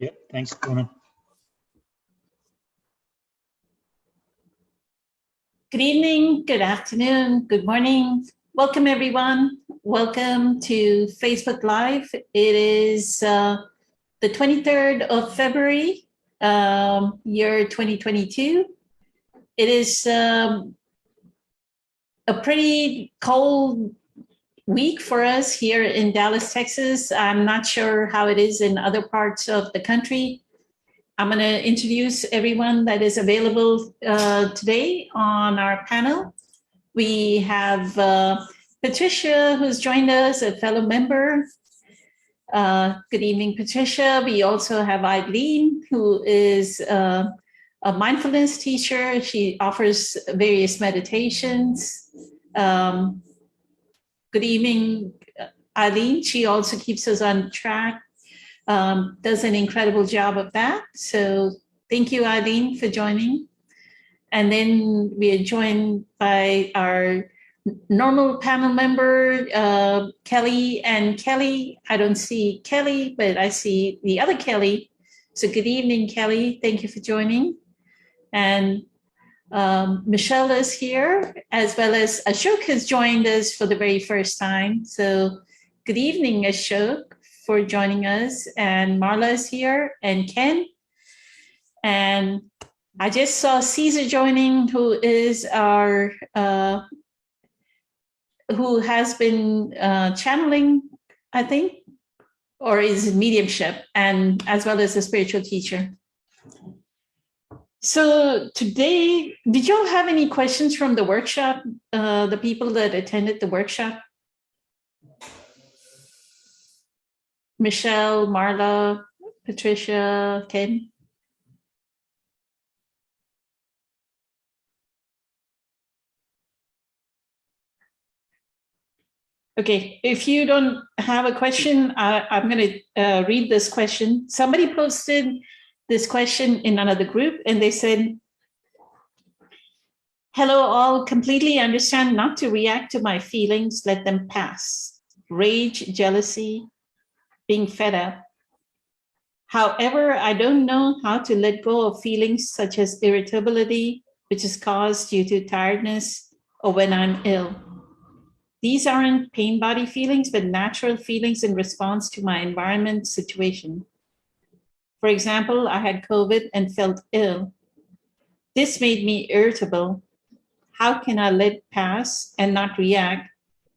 Yep, thanks, Donna. Good evening, good afternoon, good morning. Welcome, everyone. Welcome to Facebook Live. It is the 23rd of February, year 2022. It is a pretty cold week for us here in Dallas, Texas. I'm not sure how it is in other parts of the country. I'm going to introduce everyone that is available today on our panel. We have Patricia, who's joined us, a fellow member. Good evening, Patricia. We also have Eileen, who is a mindfulness teacher. She offers various meditations. Good evening, Eileen. She also keeps us on track. Does an incredible job of that. So thank you, Eileen, for joining. And then we are joined by our normal panel member, Kelly and Kelly. I don't see Kelly, but I see the other Kelly. So good evening, Kelly. Thank you for joining. And Michelle is here, as well as Ashok has joined us for the very first time. So good evening, Ashok, for joining us. And Marla is here, and Ken. And I just saw Caesar joining, who is our, who has been channeling, I think, or is mediumship, and as well as a spiritual teacher. So today, did y'all have any questions from the workshop, the people that attended the workshop? Michelle, Marla, Patricia, Ken? Okay, if you don't have a question, I'm going to read this question. Somebody posted this question in another group, and they said, hello all, completely understand not to react to my feelings, let them pass. Rage, jealousy, being fed up. However, I don't know how to let go of feelings such as irritability, which is caused due to tiredness or when I'm ill. These aren't pain body feelings, but natural feelings in response to my environment situation. For example, I had COVID and felt ill. This made me irritable. How can I let it pass and not react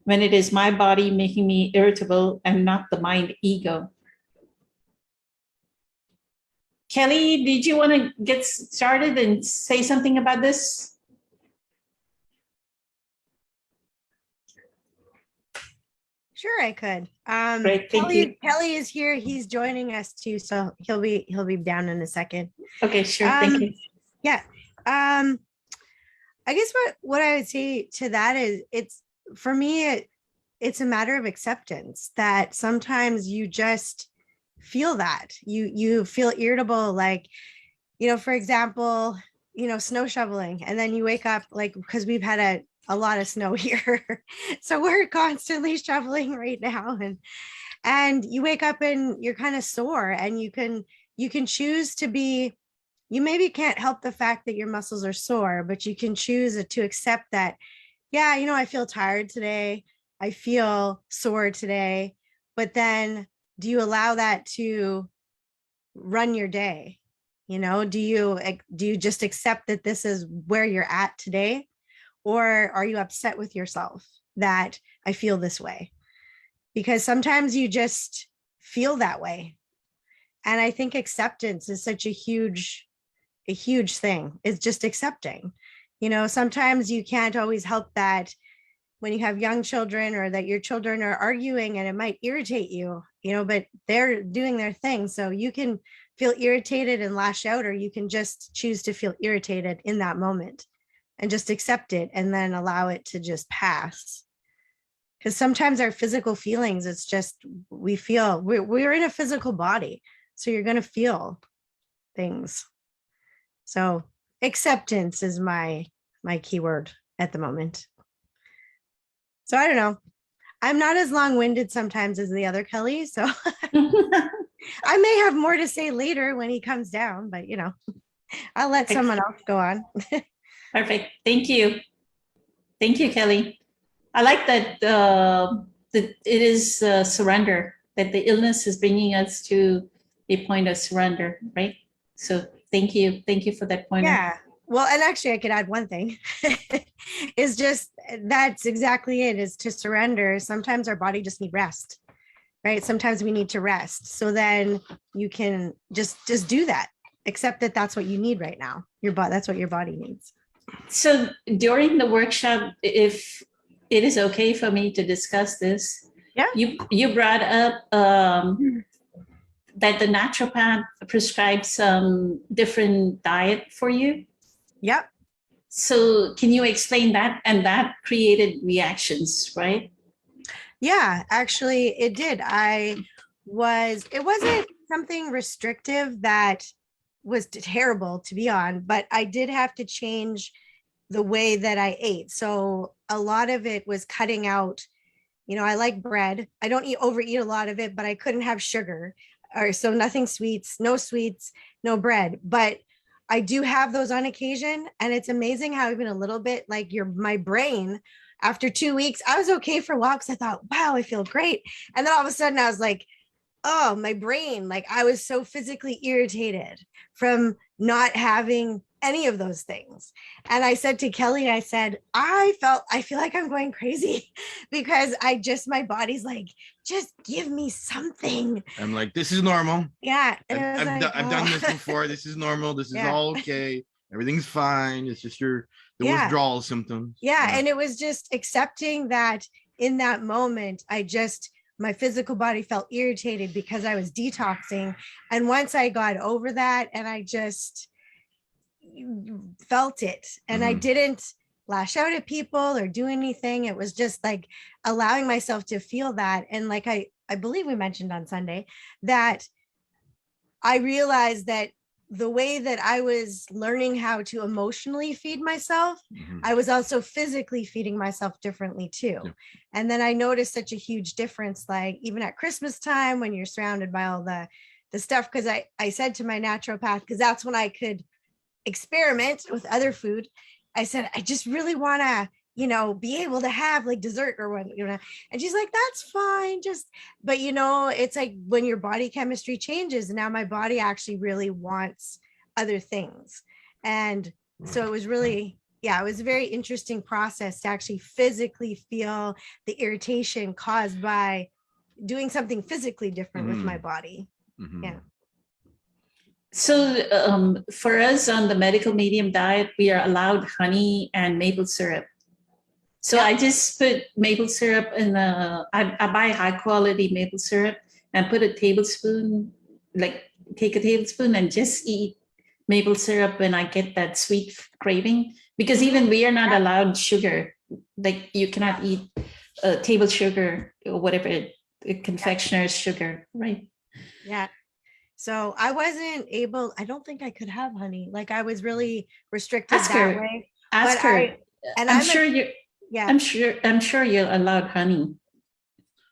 when it is my body making me irritable and not the mind ego? Kelly, did you want to get started and say something about this? Sure, I could. Great, thank you. Kelly is here. He's joining us too, so he'll be down in a second. Okay, sure. Thank you. Yeah. I guess what I would say to that is, it's for me, it's a matter of acceptance that sometimes you just feel that you feel irritable, like, for example, snow shoveling, and then you wake up, like, because we've had a lot of snow here. So we're constantly shoveling right now. And you wake up and you're kind of sore, and you can choose to be, you maybe can't help the fact that your muscles are sore, but you can choose to accept that, yeah, I feel tired today. I feel sore today. But then do you allow that to run your day? Do you just accept that this is where you're at today? Or are you upset with yourself that I feel this way? Because sometimes you just feel that way. And I think acceptance is such a huge thing. It's just accepting. Sometimes you can't always help that when you have young children, or that your children are arguing, and it might irritate you, but they're doing their thing. So you can feel irritated and lash out, or you can just choose to feel irritated in that moment and just accept it, and then allow it to just pass. Because sometimes our physical feelings, it's just, we're in a physical body. So you're going to feel things. So acceptance is my keyword at the moment. So I don't know. I'm not as long-winded sometimes as the other Kelly. So I may have more to say later when he comes down, but I'll let someone else go on. Perfect. Thank you. Thank you, Kelly. I like that, that it is surrender, that the illness is bringing us to a point of surrender, right? So thank you. Thank you for that pointer. Yeah. Well, and actually I could add one thing. Is just that's exactly it, is to surrender. Sometimes our body just need rest, right? Sometimes we need to rest. So then you can just do that. Accept that that's what you need right now. That's what your body needs. So during the workshop, if it is okay for me to discuss this, Yeah. you brought up that the naturopath prescribes some different diet for you. Yep. So can you explain that? And that created reactions, right? Yeah, actually it did. It wasn't something restrictive that was terrible to be on, but I did have to change the way that I ate. So a lot of it was cutting out, I like bread. I don't overeat a lot of it, but I couldn't have sugar, or so nothing sweets, no bread. But I do have those on occasion. And it's amazing how even a little bit, like my brain, after 2 weeks, I was okay for walks. I thought, wow, I feel great. And then all of a sudden I was like, oh, my brain, like I was so physically irritated from not having any of those things. And I said to Kelly, I said, I feel like I'm going crazy because my body's like, just give me something. I'm like, this is normal. Yeah. I've done this before. This is normal. This is all okay. Everything's fine. It's just the withdrawal symptoms. Yeah. And it was just accepting that in that moment, my physical body felt irritated because I was detoxing. And once I got over that and I just felt it, and I didn't lash out at people or do anything. It was just like allowing myself to feel that. And like I believe we mentioned on Sunday that I realized that the way that I was learning how to emotionally feed myself, I was also physically feeding myself differently too. Yeah. And then I noticed such a huge difference, like even at Christmas time when you're surrounded by all the stuff, because I said to my naturopath, because that's when I could experiment with other food. I said, I just really want to, be able to have like dessert or what, and she's like, that's fine. But it's like when your body chemistry changes, and now my body actually really wants other things. And so it was really, it was a very interesting process to actually physically feel the irritation caused by doing something physically different with my body. Yeah. So for us on the medical medium diet, we are allowed honey and maple syrup. So I just put maple syrup in I buy high quality maple syrup and put a tablespoon, like take a tablespoon and just eat maple syrup when I get that sweet craving, because even we are not allowed sugar. Like you cannot eat table sugar or whatever, confectioner's sugar, right? Yeah. So I wasn't able, I don't think I could have honey. Like I was really restricted that way. Ask her. I'm sure you're allowed honey.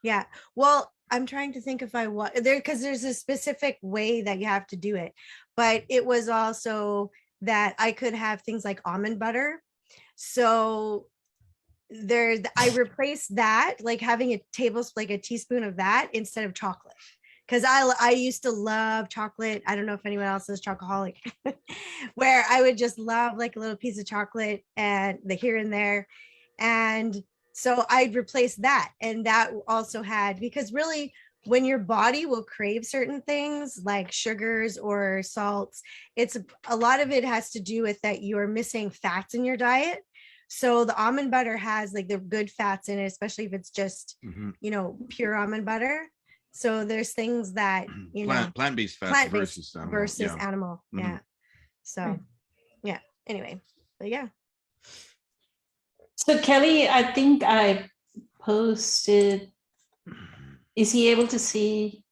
Yeah. Well, I'm trying to think if I want there, because there's a specific way that you have to do it. But it was also that I could have things like almond butter. So I replaced that, like having a tablespoon, like a teaspoon of that instead of chocolate. Because I used to love chocolate. I don't know if anyone else is chocoholic, where I would just love like a little piece of chocolate and the here and there. And so I'd replace that. And that also had, because really when your body will crave certain things like sugars or salts, it's a lot of it has to do with that you're missing fats in your diet. So the almond butter has like the good fats in it, especially if it's just, pure almond butter. So there's things that, plant-based fats versus animal. Yeah. So, yeah. Anyway, but yeah. So Kelly, I think I posted, is he able to see?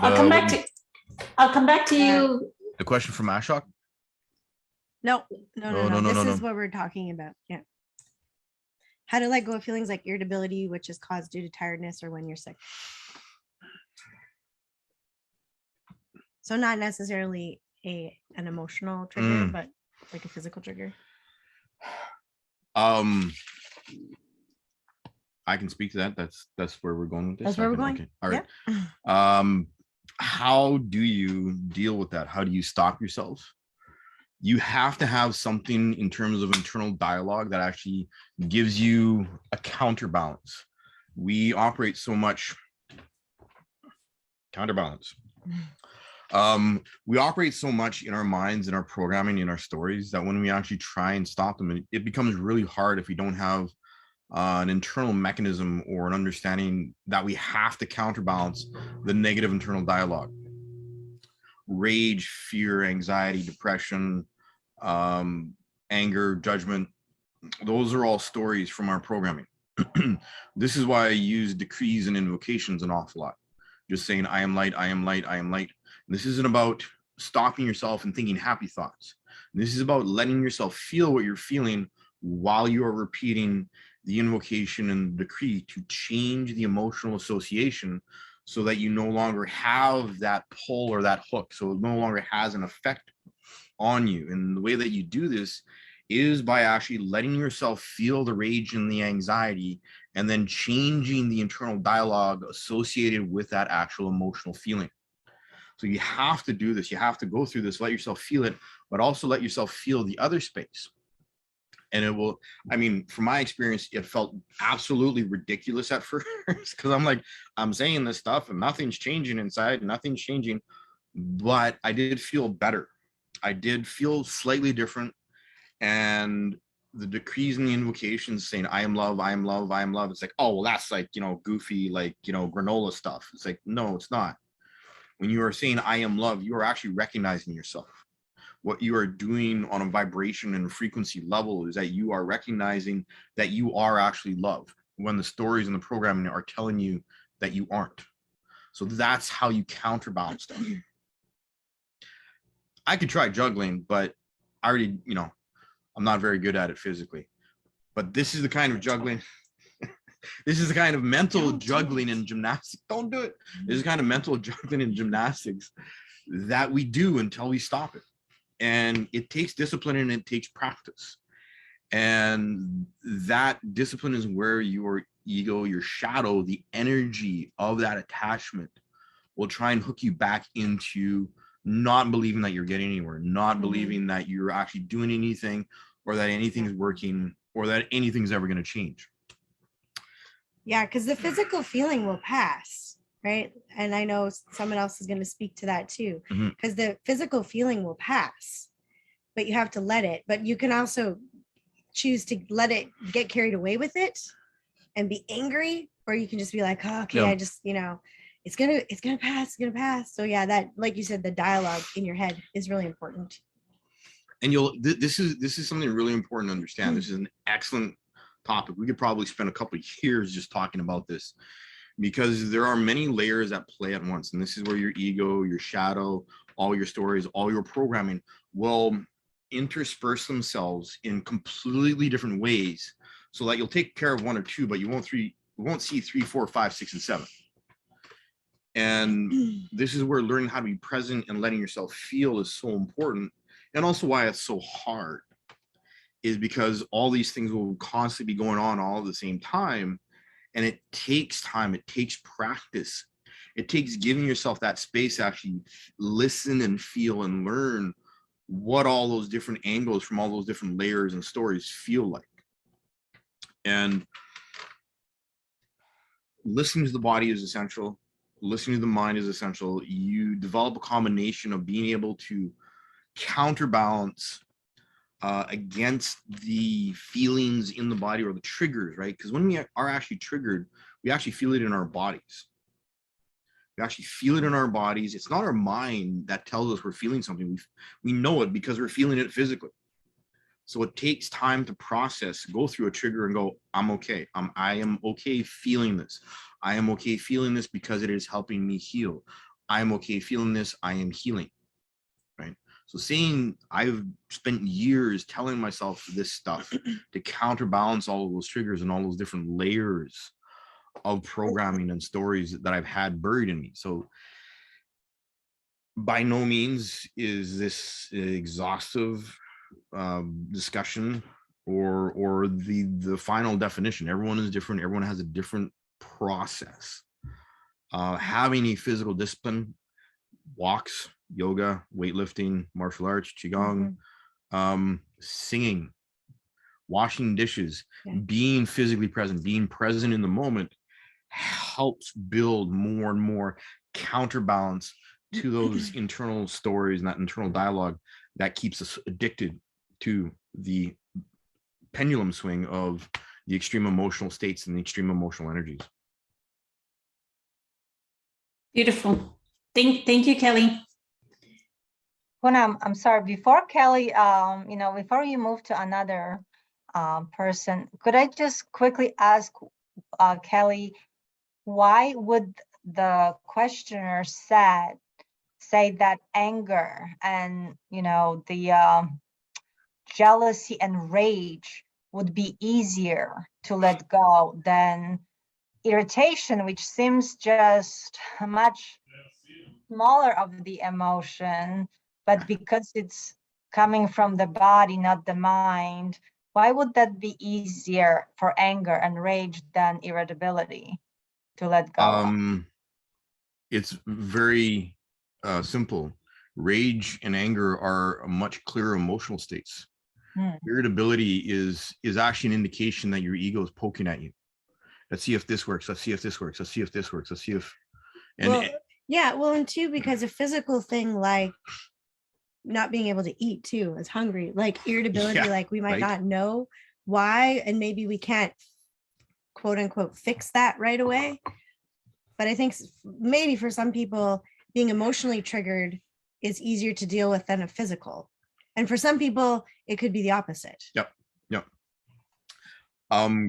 I'll come back to you. The question from Ashok? No. This is what we're talking about. Yeah. How to let go of feelings like irritability, which is caused due to tiredness or when you're sick. So not necessarily an emotional trigger, but like a physical trigger. I can speak to that. That's where we're going with this. That's where we're going. Okay. All right. How do you deal with that? How do you stop yourself? You have to have something in terms of internal dialogue that actually gives you a counterbalance. We operate so much counterbalance. We operate so much in our minds, in our programming, in our stories, that when we actually try and stop them, it becomes really hard if we don't have an internal mechanism or an understanding that we have to counterbalance the negative internal dialogue. Rage, fear, anxiety, depression, anger, judgment, those are all stories from our programming. This is why I use decrees and invocations an awful lot. Just saying, I am light, I am light, I am light. This isn't about stopping yourself and thinking happy thoughts. This is about letting yourself feel what you're feeling while you are repeating the invocation and decree to change the emotional association so that you no longer have that pull or that hook. So it no longer has an effect on you. And the way that you do this is by actually letting yourself feel the rage and the anxiety, and then changing the internal dialogue associated with that actual emotional feeling. So you have to do this. You have to go through this, let yourself feel it, but also let yourself feel the other space. And it will, I mean, from my experience, it felt absolutely ridiculous at first because I'm like, I'm saying this stuff and nothing's changing inside, nothing's changing. But I did feel better. I did feel slightly different. And the decrees and the invocations saying, I am love, I am love, I am love. It's like, oh, well, that's like, goofy, like, granola stuff. It's like, no, it's not. When you are saying, I am love, you are actually recognizing yourself. What you are doing on a vibration and frequency level is that you are recognizing that you are actually love when the stories and the programming are telling you that you aren't. So that's how you counterbalance stuff. I could try juggling, but I already, I'm not very good at it physically. But this is the kind of juggling. This is the kind of mental juggling in gymnastics. Don't do it. This is the kind of mental juggling in gymnastics that we do until we stop it. And it takes discipline and it takes practice. And that discipline is where your ego, your shadow, the energy of that attachment will try and hook you back into not believing that you're getting anywhere, not believing that you're actually doing anything, or that anything's working, or that anything's ever going to change. Yeah, because the physical feeling will pass, right? And I know someone else is going to speak to that too, because the physical feeling will pass, but you have to let it. But you can also choose to let it get carried away with it and be angry, or you can just be like, oh, okay, I just, it's gonna pass. So yeah, that, like you said, the dialogue in your head is really important. And this is something really important to understand. This is an excellent topic. We could probably spend a couple of years just talking about this, because there are many layers at play at once. And this is where your ego, your shadow, all your stories, all your programming will intersperse themselves in completely different ways, so that you'll take care of one or two, but you won't see 3, 4, 5, 6, and 7. And this is where learning how to be present and letting yourself feel is so important. And also why it's so hard is because all these things will constantly be going on all at the same time. And it takes time. It takes practice. It takes giving yourself that space to actually listen and feel and learn what all those different angles from all those different layers and stories feel like. And listening to the body is essential. Listening to the mind is essential. You develop a combination of being able to counterbalance against the feelings in the body or the triggers, right? Because when we are actually triggered, we actually feel it in our bodies. We actually feel it in our bodies. It's not our mind that tells us we're feeling something. We know it because we're feeling it physically. So it takes time to process, go through a trigger and go, I'm okay. I am okay feeling this. I am okay feeling this because it is helping me heal. I am okay feeling this. I am healing, right? So I've spent years telling myself this stuff to counterbalance all of those triggers and all those different layers of programming and stories that I've had buried in me. So by no means is this exhaustive discussion or the final definition. Everyone is different. Everyone has a different process. Having a physical discipline, walks, yoga, weightlifting, martial arts, qigong, singing, washing dishes, being physically present, being present in the moment helps build more and more counterbalance to those internal stories and that internal dialogue that keeps us addicted to the pendulum swing of the extreme emotional states and the extreme emotional energies. Beautiful. Thank you, Kelly. Poonam, I'm sorry, before Kelly, before you move to another person, could I just quickly ask Kelly, why would the questioner say that anger and the jealousy and rage would be easier to let go than irritation, which seems just much smaller of the emotion, but because it's coming from the body, not the mind, why would that be easier for anger and rage than irritability to let go of? It's very simple. Rage and anger are much clearer emotional states. Irritability is actually an indication that your ego is poking at you. Let's see if this works. Let's see if this works. Let's see if this works. Let's see if. And and two, because a physical thing like not being able to eat too, is hungry, like irritability, like we might not know why, and maybe we can't quote unquote fix that right away. But I think maybe for some people, being emotionally triggered is easier to deal with than a physical. And for some people, it could be the opposite. Yep.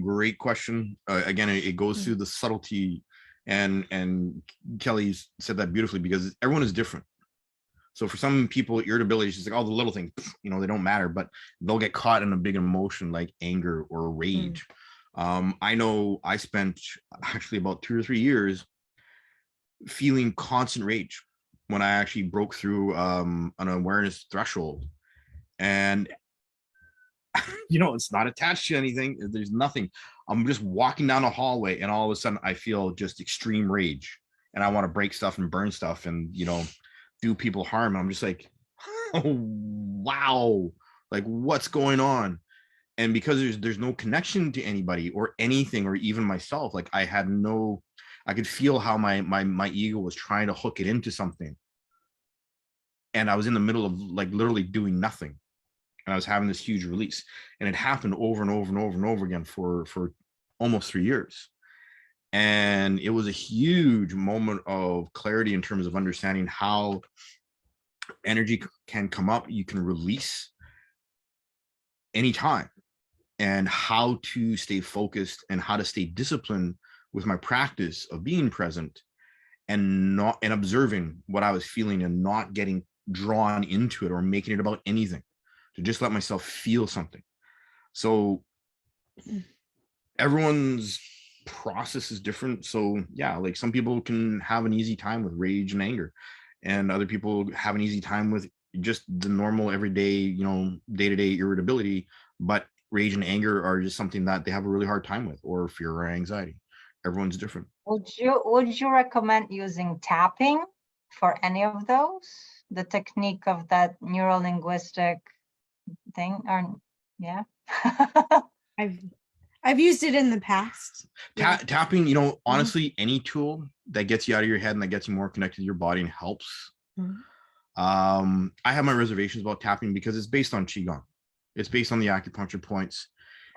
Great question. Again, it goes through the subtlety, and Kelly said that beautifully, because everyone is different. So for some people, irritability is just like, oh, the little things, they don't matter, but they'll get caught in a big emotion like anger or rage. I know I spent actually about 2 or 3 years feeling constant rage when I actually broke through an awareness threshold. And it's not attached to anything. There's nothing. I'm just walking down a hallway and all of a sudden I feel just extreme rage and I want to break stuff and burn stuff and do people harm. And I'm just like, oh, wow, like what's going on? And because there's no connection to anybody or anything, or even myself, like I could feel how my ego was trying to hook it into something. And I was in the middle of like literally doing nothing. And I was having this huge release, and it happened over and over and over and over again for almost 3 years. And it was a huge moment of clarity in terms of understanding how energy can come up, you can release anytime, and how to stay focused and how to stay disciplined with my practice of being present and observing what I was feeling and not getting drawn into it or making it about anything, to just let myself feel something. So everyone's process is different. So yeah, like some people can have an easy time with rage and anger, and other people have an easy time with just the normal everyday, day-to-day irritability, but rage and anger are just something that they have a really hard time with, or fear or anxiety. Everyone's different. Would you recommend using tapping for any of those? The technique of that neuro-linguistic thing, or yeah? I've used it in the past. Tapping, honestly, any tool that gets you out of your head and that gets you more connected to your body and helps. I have my reservations about tapping because it's based on Qigong. It's based on the acupuncture points.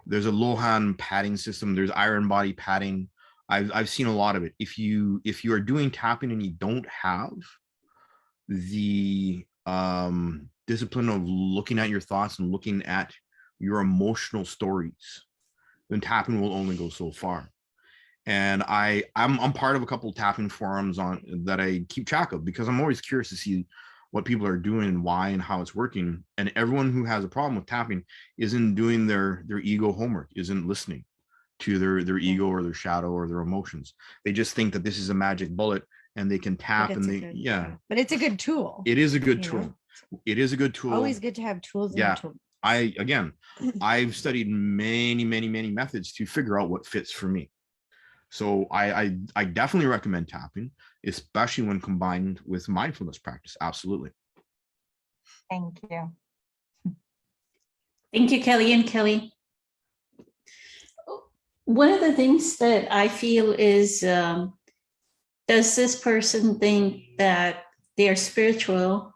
There's a Lohan padding system. There's iron body padding. I've seen a lot of it. If you are doing tapping and you don't have the discipline of looking at your thoughts and looking at your emotional stories, then tapping will only go so far. And I'm part of a couple of tapping forums on that I keep track of, because I'm always curious to see what people are doing and why and how it's working. And everyone who has a problem with tapping isn't doing their ego homework, isn't listening to their ego or their shadow or their emotions. They just think that this is a magic bullet and they can But tap it's and a they, good- yeah, but it's a good tool. it is a good You know? tool. It is a good tool. Always good to have tools in Yeah. the tool. I've studied many methods to figure out what fits for me. So I definitely recommend tapping, especially when combined with mindfulness practice. Absolutely. Thank you. Thank you, Kelly and Kelly. One of the things that I feel is, does this person think that they're spiritual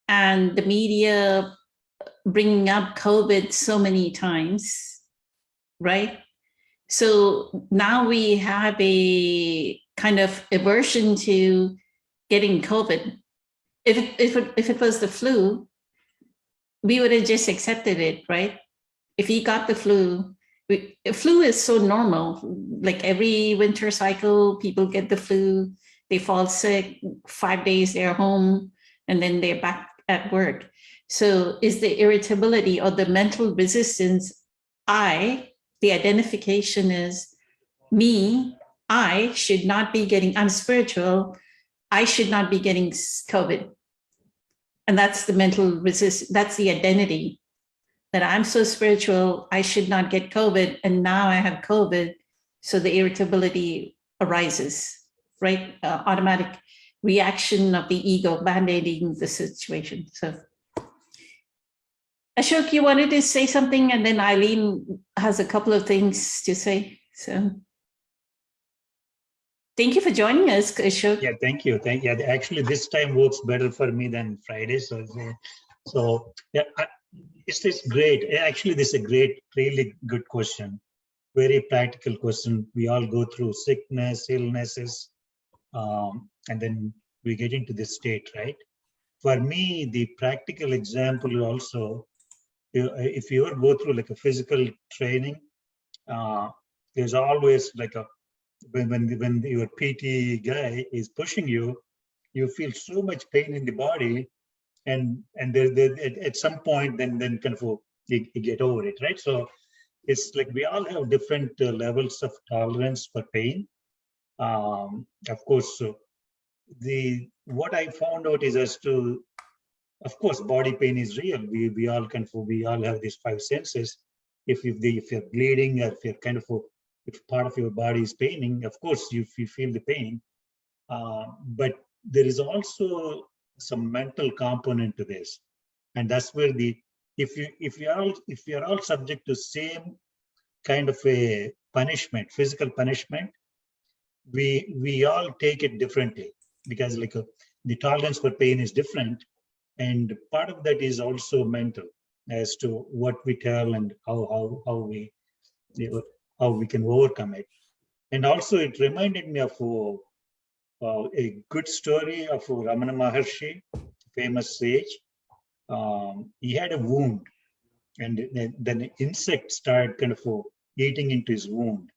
and the media bringing up COVID so many times, right? So now we have a kind of aversion to getting COVID. If it was the flu, we would have just accepted it, right? If he got the flu, flu is so normal. Like every winter cycle, people get the flu, they fall sick, 5 days they're home, and then they're back at work. So is the irritability or the mental resistance, the identification is me, I should not be getting, I'm spiritual, I should not be getting COVID. And that's the mental resistance, that's the identity that I'm so spiritual, I should not get COVID. And now I have COVID. So the irritability arises, right? Automatic reaction of the ego, band-aiding the situation. So Ashok, you wanted to say something, and then Eileen has a couple of things to say. So thank you for joining us, Ashok. Yeah, thank you. Yeah, actually, this time works better for me than Friday. So yeah, it's great. Actually, this is a great, really good question. Very practical question. We all go through sickness, illnesses, and then we get into this state, right? For me, the practical example also, if you ever go through like a physical training, there's always like a when your PT guy is pushing you, you feel so much pain in the body, and there at some point then kind of you get over it, right? So it's like we all have different levels of tolerance for pain. Of course, so what I found out is as to, of course, body pain is real. We all have these five senses. If you're bleeding, or if you're kind of if part of your body is paining, of course you feel the pain. But there is also some mental component to this, and that's where if you're all subject to same kind of a punishment, physical punishment, we all take it differently, because like the tolerance for pain is different, and part of that is also mental, as to what we tell and how we can overcome it. And also it reminded me of a good story of Ramana Maharshi, famous sage. He had a wound, and then an insect started kind of eating into his wound,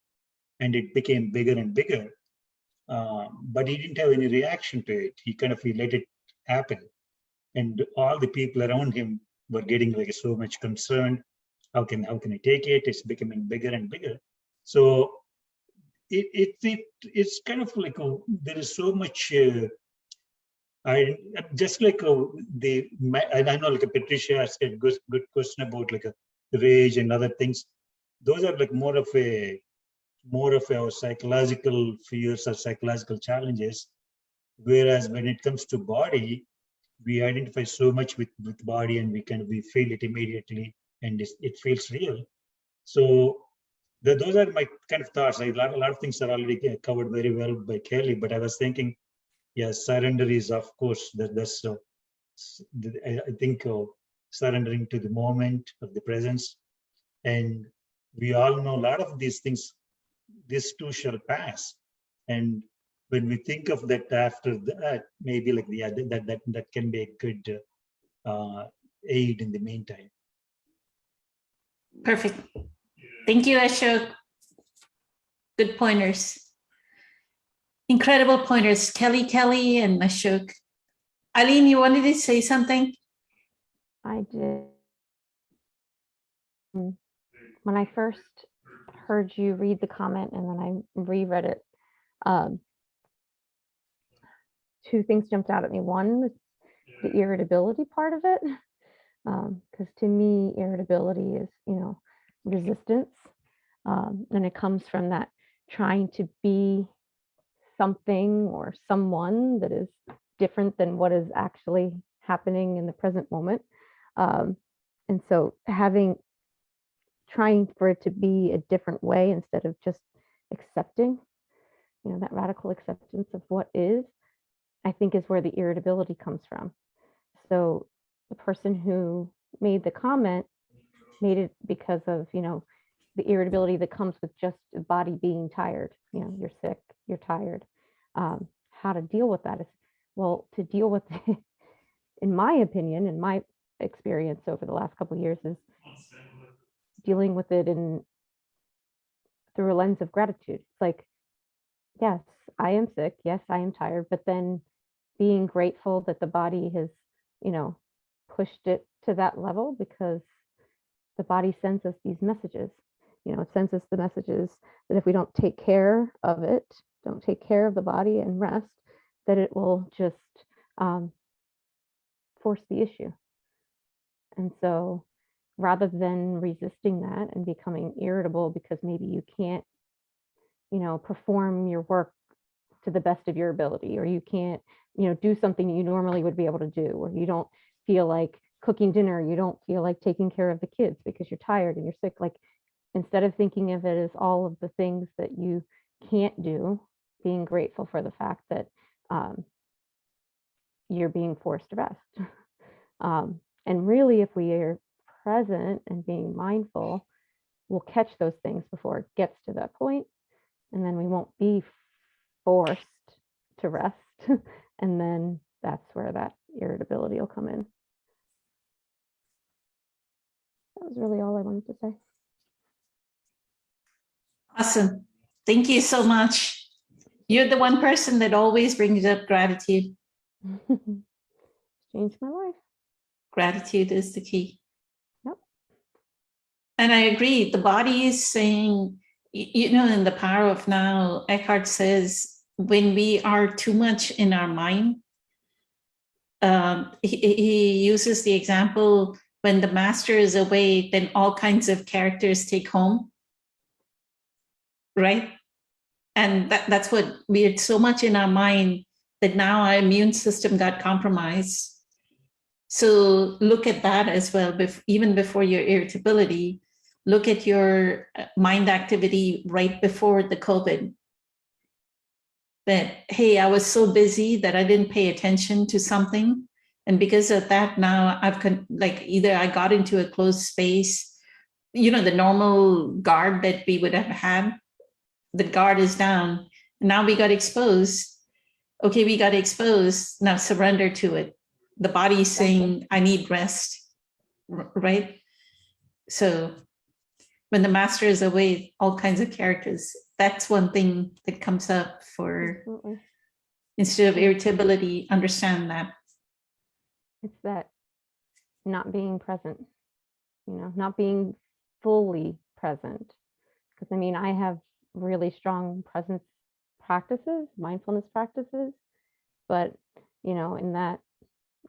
and it became bigger and bigger. But he didn't have any reaction to it. He let it happen, and all the people around him were getting like so much concerned. How can I take it? It's becoming bigger and bigger. So it's kind of like there is so much. I just like I know like Patricia asked a good question about like a rage and other things. Those are like more of our psychological fears or psychological challenges. Whereas when it comes to body, we identify so much with body, and we feel it immediately, and it feels real. So those are my kind of thoughts. A lot of things are already covered very well by Kelly, but I was thinking, yes, surrender is, of course, that's I think surrendering to the moment of the presence. And we all know a lot of these things, this too shall pass. And when we think of that after that, maybe like that can be a good aid in the meantime. Perfect. Thank you, Ashok. Good pointers. Incredible pointers, Kelly, and Ashok. Eileen, you wanted to say something? I did. When I first heard you read the comment and then I reread it, two things jumped out at me. One was the irritability part of it, because to me, irritability is, resistance, and it comes from that trying to be something or someone that is different than what is actually happening in the present moment. And so trying for it to be a different way instead of just accepting, that radical acceptance of what is, I think is where the irritability comes from. So the person who made the comment made it because of, the irritability that comes with just the body being tired. You're sick, you're tired. How to deal with that is, well, to deal with it, in my opinion, in my experience over the last couple of years, is dealing with it through a lens of gratitude. It's like, yes, I am sick. Yes, I am tired. But then being grateful that the body has, pushed it to that level, because the body sends us these messages. It sends us the messages that if we don't take care of it, don't take care of the body and rest, that it will just force the issue. And so rather than resisting that and becoming irritable because maybe you can't, perform your work to the best of your ability, or you can't, do something you normally would be able to do, or you don't feel like cooking dinner, you don't feel like taking care of the kids because you're tired and you're sick. Like, instead of thinking of it as all of the things that you can't do, being grateful for the fact that you're being forced to rest. And really, if we are present and being mindful, we'll catch those things before it gets to that point, and then we won't be forced to rest. And then that's where that irritability will come in. That was really all I wanted to say. Awesome. Thank you so much. You're the one person that always brings up gratitude. Changed my life. Gratitude is the key. Yep. And I agree. The body is saying, in the power of now, Eckhart says, when we are too much in our mind, he uses the example, when the master is away, then all kinds of characters take home. Right? And that's what we're so much in our mind that now our immune system got compromised. So look at that as well, even before your irritability. Look at your mind activity right before the COVID. That, hey, I was so busy that I didn't pay attention to something. And because of that, now either I got into a closed space, the normal guard that we would have had, the guard is down. Now we got exposed. Okay, we got exposed. Now surrender to it. The body is saying, I need rest, right? So when the master is away, all kinds of characters, that's one thing that comes up for, Absolutely. instead of irritability, understand that. It's that not being present, not being fully present. Because I have really strong presence practices, mindfulness practices, but in that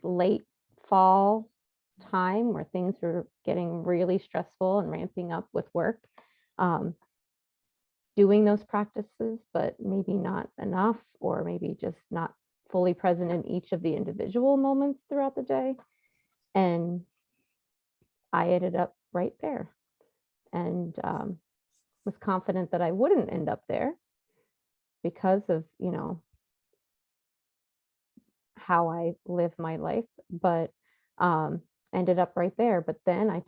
late fall time where things were getting really stressful and ramping up with work, doing those practices, but maybe not enough, or maybe just not fully present in each of the individual moments throughout the day. And I ended up right there, and was confident that I wouldn't end up there because of, how I live my life, but ended up right there. But then I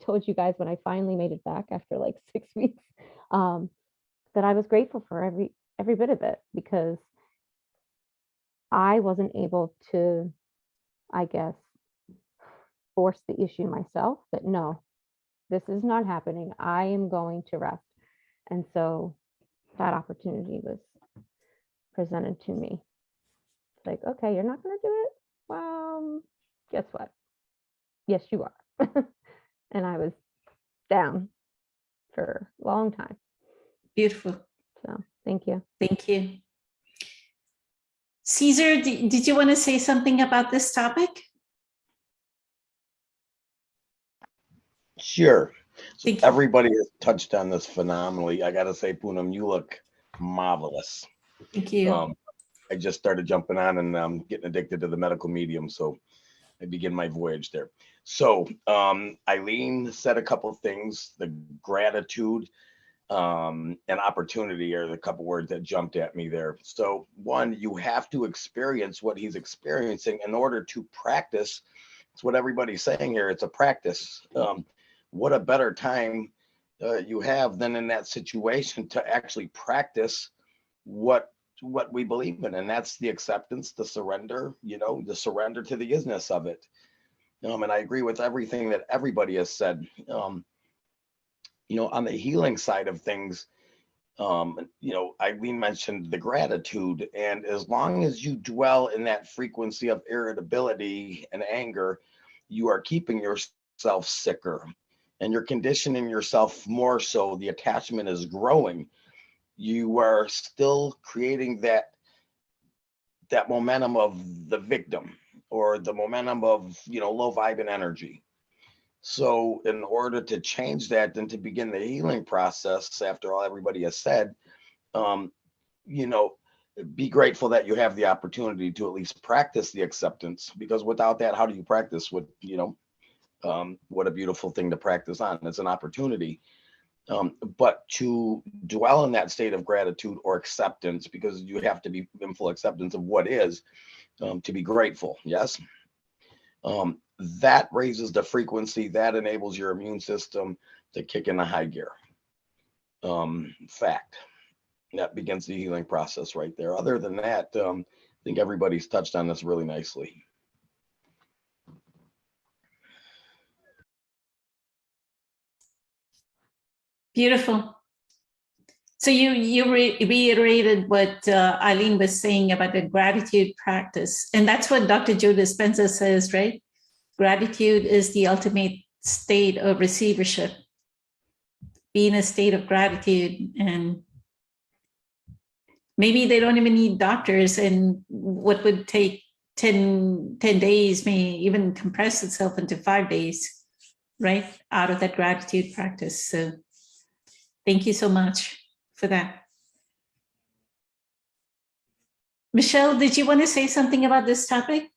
told you guys when I finally made it back after like 6 weeks, that I was grateful for every bit of it, because I wasn't able to, I guess, force the issue myself, that no, this is not happening. I am going to rest. And so that opportunity was presented to me. It's like, okay, you're not going to do it? Well, guess what? Yes, you are. And I was down for a long time. Beautiful. So thank you. Thank you. Caesar, did you want to say something about this topic? Sure. So Thank you. everybody has touched on this phenomenally. I gotta say, Poonam, you look marvelous. Thank you. I just started jumping on and getting addicted to the medical medium, so I begin my voyage there. So Eileen said a couple of things. The gratitude and opportunity are the couple words that jumped at me there. So one, you have to experience what he's experiencing in order to practice. It's what everybody's saying here. It's a practice. What a better time you have than in that situation to actually practice what we believe in, and that's the acceptance, the surrender, the surrender to the isness of it. And I agree with everything that everybody has said. On the healing side of things, Eileen mentioned the gratitude, and as long as you dwell in that frequency of irritability and anger, you are keeping yourself sicker, and you're conditioning yourself more so. The attachment is growing. You are still creating that momentum of the victim, or the momentum of low vibe energy. So in order to change that and to begin the healing process, after all everybody has said, be grateful that you have the opportunity to at least practice the acceptance, because without that, how do you practice what a beautiful thing to practice on. It's an opportunity. But to dwell in that state of gratitude or acceptance, because you have to be in full acceptance of what is, to be grateful. Yes. That raises the frequency, that enables your immune system to kick in a high gear. Fact. That begins the healing process right there. Other than that, I think everybody's touched on this really nicely. Beautiful. So you reiterated what Eileen was saying about the gratitude practice, and that's what Dr. Joe Dispenza says, right? Gratitude is the ultimate state of receivership. Be in a state of gratitude, and maybe they don't even need doctors, and what would take 10 days may even compress itself into 5 days, right? Out of that gratitude practice. So thank you so much for that. Michelle, did you want to say something about this topic?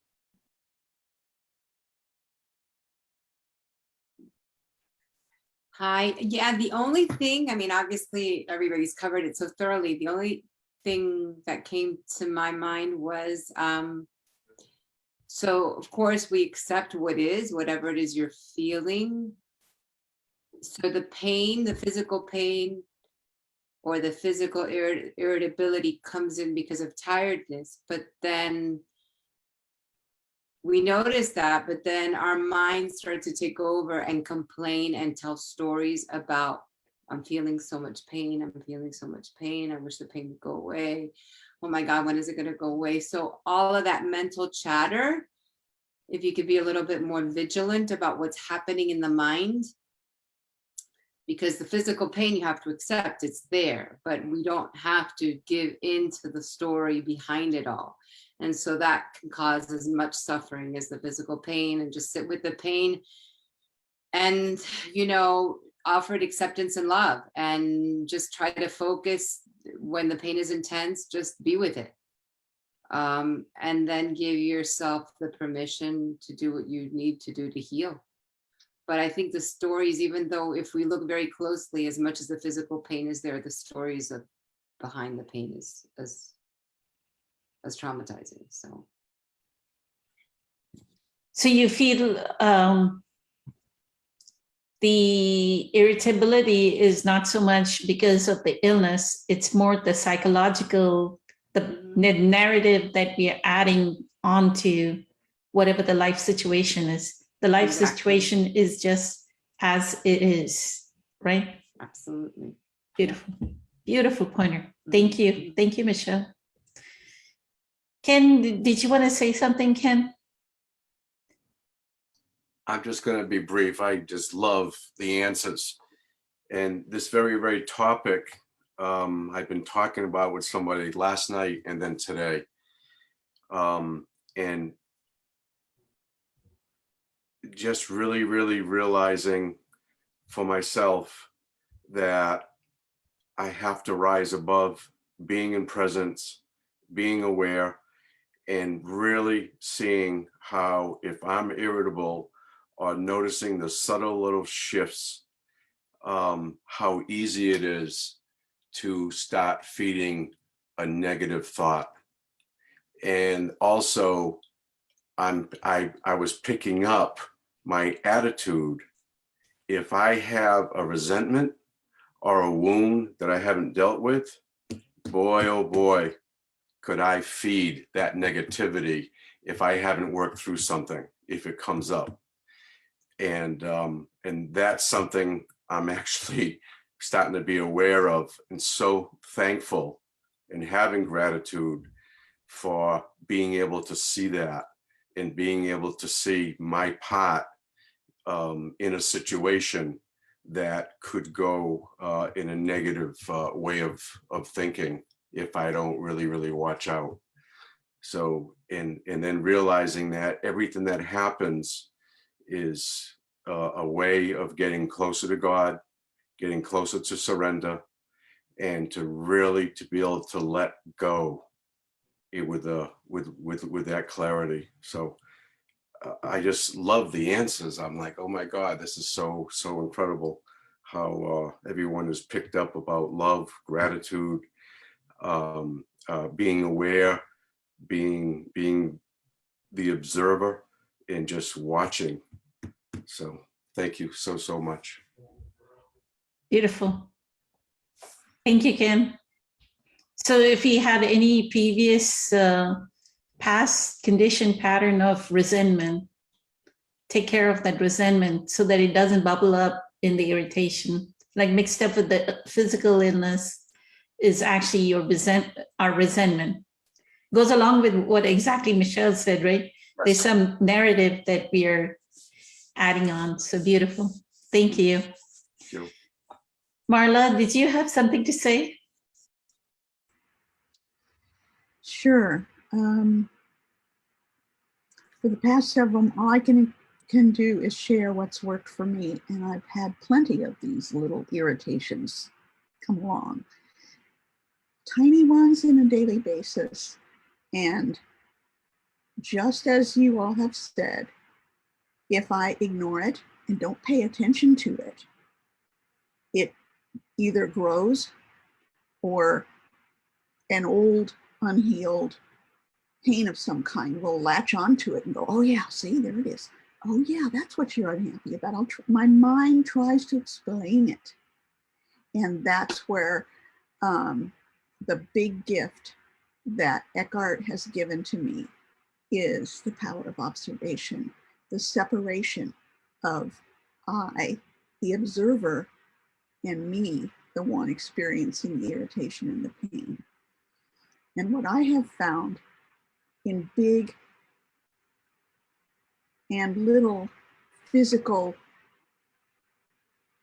Hi. Yeah, the only thing, obviously everybody's covered it so thoroughly. The only thing that came to my mind was, so of course we accept what is, whatever it is you're feeling. So the pain, the physical pain, or the physical irritability comes in because of tiredness, but then we notice that, but then our minds start to take over and complain and tell stories about, I'm feeling so much pain. I'm feeling so much pain. I wish the pain would go away. Oh my God, when is it going to go away? So all of that mental chatter, if you could be a little bit more vigilant about what's happening in the mind, because the physical pain you have to accept, it's there, but we don't have to give in to the story behind it all. And so that can cause as much suffering as the physical pain, and just sit with the pain and, offer it acceptance and love, and just try to focus when the pain is intense, just be with it. And then give yourself the permission to do what you need to do to heal. But I think the stories, even though if we look very closely, as much as the physical pain is there, the stories of behind the pain is as traumatizing. So you feel the irritability is not so much because of the illness, it's more the psychological, the narrative that we are adding onto whatever the life situation is. The life situation is just as it is, right? Absolutely. Beautiful. Beautiful pointer. Thank you. Thank you, Michelle. Ken, did you want to say something, Ken? I'm just going to be brief. I just love the answers. And this very, very topic I've been talking about with somebody last night and then today. And just really, really realizing for myself that I have to rise above being in presence, being aware, and really seeing how if I'm irritable or noticing the subtle little shifts, how easy it is to start feeding a negative thought. And also I was picking up my attitude. If I have a resentment or a wound that I haven't dealt with, boy, oh boy, could I feed that negativity if I haven't worked through something, if it comes up. And that's something I'm actually starting to be aware of, and so thankful and having gratitude for being able to see that and being able to see my part in a situation that could go in a negative way of thinking if I don't really, really watch out. So, and then realizing that everything that happens is a way of getting closer to God, getting closer to surrender, and to really to be able to let go with that clarity. So I just love the answers. I'm like, oh my God, this is so incredible how everyone is picked up about love, gratitude, being aware, being the observer, and just watching. So thank you so much. Beautiful. Thank you, Ken. So if you had any previous past condition pattern of resentment, take care of that resentment so that it doesn't bubble up in the irritation. Like mixed up with the physical illness is actually your our resentment. Goes along with what exactly Michelle said, right? There's some narrative that we are adding on. So beautiful. Thank you. Thank you. Marla, did you have something to say? Sure. For the past several, all I can do is share what's worked for me. And I've had plenty of these little irritations come along. Tiny ones on a daily basis. And just as you all have said, if I ignore it and don't pay attention to it, it either grows or an old unhealed pain of some kind will latch onto it and go, oh yeah, see, there it is. Oh yeah, that's what you're unhappy about. My mind tries to explain it. And that's where the big gift that Eckhart has given to me is the power of observation, the separation of I, the observer, and me, the one experiencing the irritation and the pain. And what I have found in big and little physical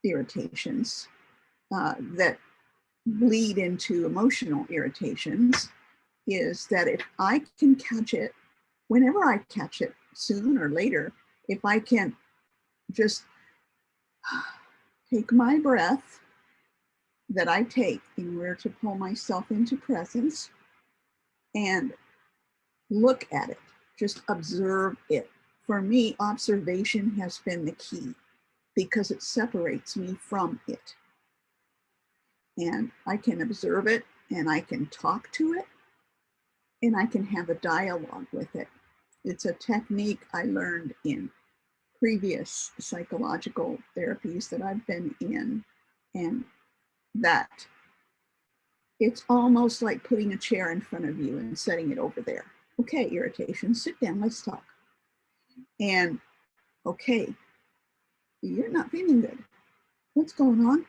irritations that bleed into emotional irritations is that if I can catch it, whenever I catch it, soon or later, if I can just take my breath that I take in order to pull myself into presence and look at it, just observe it. For me, observation has been the key because it separates me from it. And I can observe it and I can talk to it and I can have a dialogue with it. It's a technique I learned in previous psychological therapies that I've been in, and that it's almost like putting a chair in front of you and setting it over there. Okay, irritation, sit down, let's talk. And okay, you're not feeling good. What's going on?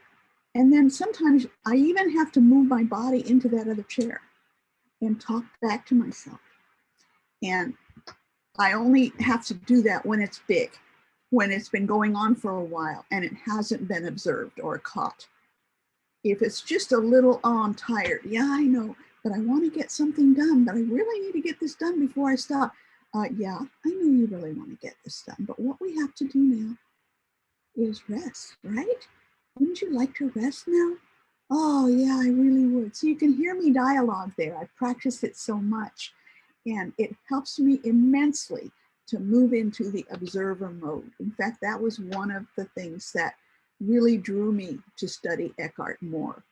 And then sometimes I even have to move my body into that other chair and talk back to myself. And I only have to do that when it's big, when it's been going on for a while and it hasn't been observed or caught. If it's just a little, oh, I'm tired. Yeah, I know. but I want to get something done, but I really need to get this done before I stop. Yeah, I know you really want to get this done, but what we have to do now is rest, right? Wouldn't you like to rest now? Oh, yeah, I really would. So you can hear me dialogue there. I've practiced it so much, and it helps me immensely to move into the observer mode. In fact, that was one of the things that really drew me to study Eckhart more,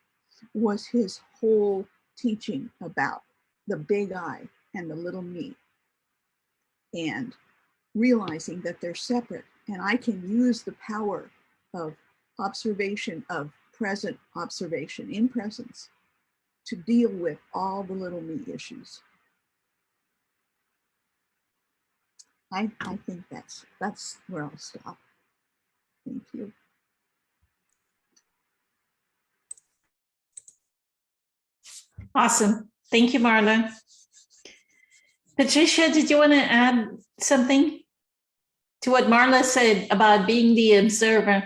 was his whole teaching about the big I and the little me, and realizing that they're separate, and I can use the power of observation, of present observation in presence, to deal with all the little me issues. I think that's where I'll stop. Thank you. Awesome. Thank you, Marla. Patricia, did you want to add something to what Marla said about being the observer?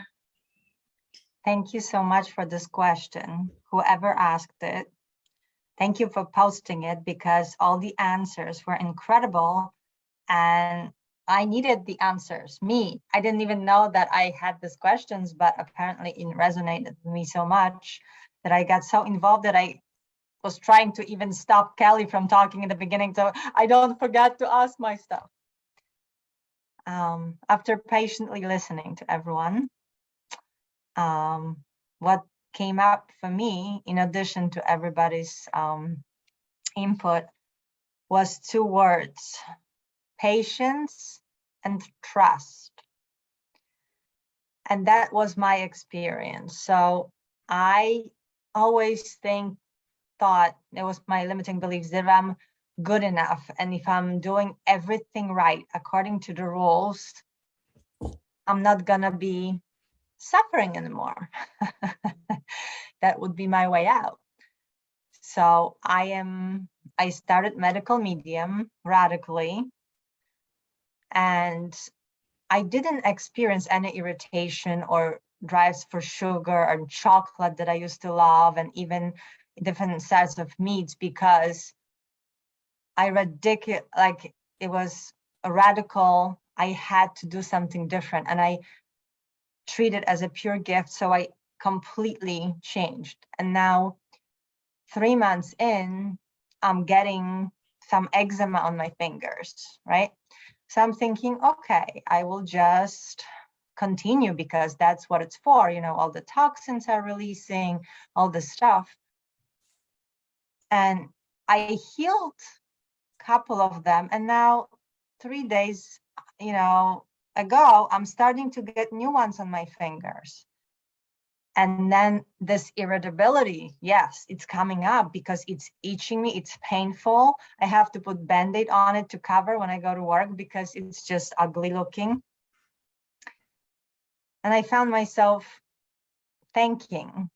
Thank you so much for this question. Whoever asked it, thank you for posting it, because all the answers were incredible and I needed the answers. I didn't even know that I had these questions, but apparently it resonated with me so much that I got so involved that I was trying to even stop Kelly from talking in the beginning, so I don't forget to ask my stuff. After patiently listening to everyone, what came up for me, in addition to everybody's input, was 2 words: patience and trust. And that was my experience. So I always thought it was my limiting beliefs that I'm good enough, and if I'm doing everything right according to the rules, I'm not gonna be suffering anymore. That would be my way out. So I started medical medium radically, and I didn't experience any irritation or drives for sugar or chocolate that I used to love, and even different sets of meats, because I like it was a radical. I had to do something different, and I treat it as a pure gift. So I completely changed. And now 3 months in, I'm getting some eczema on my fingers, right? So I'm thinking, okay, I will just continue because that's what it's for. You know, all the toxins are releasing, all the stuff. And I healed a couple of them. And now 3 days, ago, I'm starting to get new ones on my fingers. And then this irritability, yes, it's coming up because it's itching me, it's painful. I have to put Band-Aid on it to cover when I go to work because it's just ugly looking. And I found myself thanking,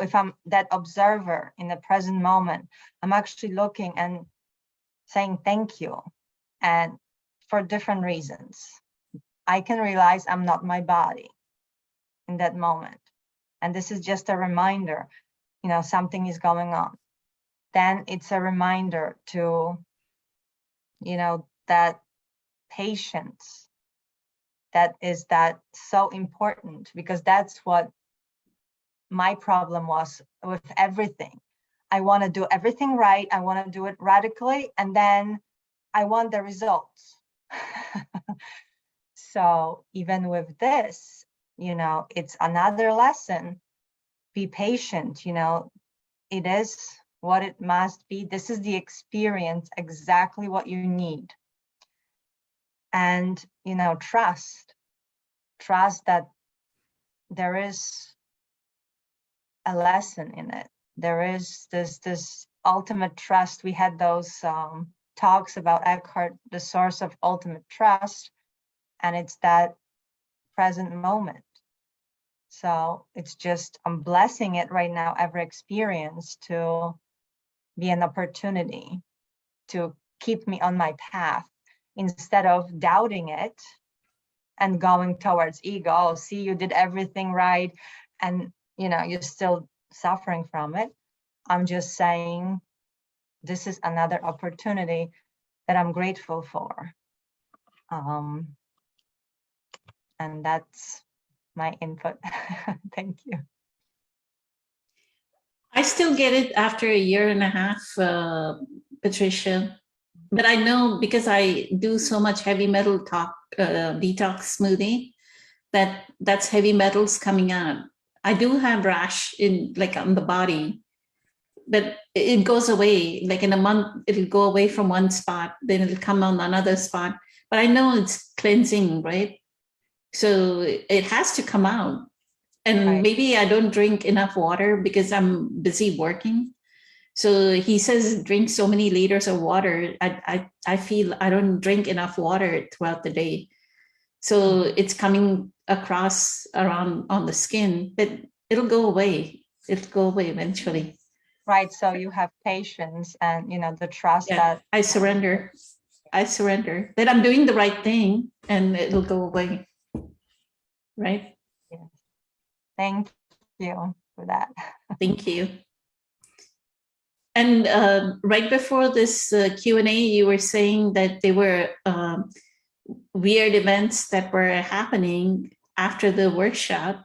if I'm that observer in the present moment, I'm actually looking and saying thank you. And for different reasons, I can realize I'm not my body in that moment. And this is just a reminder, something is going on. Then it's a reminder to, that patience, that so important, because that's what my problem was with everything. I want to do everything right. I want to do it radically. And then I want the results. So even with this, it's another lesson. Be patient, it is what it must be. This is the experience, exactly what you need. And, trust that there is a lesson in it. There is this ultimate trust. We had those talks about Eckhart, the source of ultimate trust, and it's that present moment. So it's just, I'm blessing it right now, every experience to be an opportunity to keep me on my path instead of doubting it and going towards ego. Oh, see, you did everything right. And, you're still suffering from it. I'm just saying, this is another opportunity that I'm grateful for. And that's my input. Thank you. I still get it after a year and a half, Patricia. But I know because I do so much heavy metal detox smoothie, that's heavy metals coming out. I do have rash in like on the body, but it goes away. Like in a month, it'll go away from one spot, then it'll come on another spot. But I know it's cleansing, right? So it has to come out. And Right. maybe I don't drink enough water because I'm busy working. So he says drink so many liters of water. I feel I don't drink enough water throughout the day. So it's coming across around on the skin, but it'll go away. It'll go away eventually. Right, so you have patience and, you know, the trust Yeah, that, I surrender. I surrender that I'm doing the right thing and it'll go away. Right? yes. Thank you for that. Thank you. And right before this Q&A, you were saying that there were weird events that were happening after the workshop.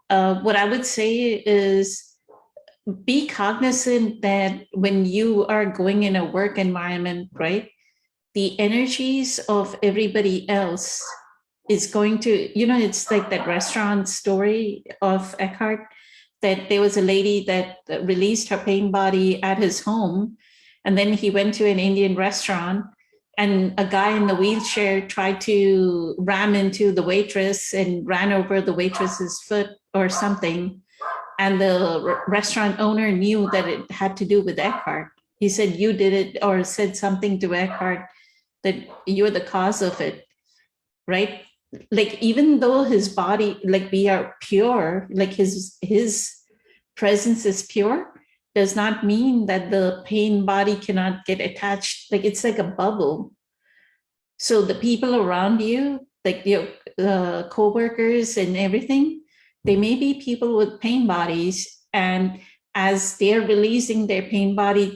What I would say is be cognizant that when you are going in a work environment, right, the energies of everybody else is going to, you know, it's like that restaurant story of Eckhart, that there was a lady that released her pain body at his home. And then he went to an Indian restaurant and a guy in the wheelchair tried to ram into the waitress and ran over the waitress's foot or something. And the restaurant owner knew that it had to do with Eckhart. He said, you did it, or said something to Eckhart that you're the cause of it, right? Like, even though his body, like we are pure, like his presence is pure, does not mean that the pain body cannot get attached. Like, it's like a bubble. So the people around you, like your co-workers and everything, they may be people with pain bodies, and as they're releasing their pain body,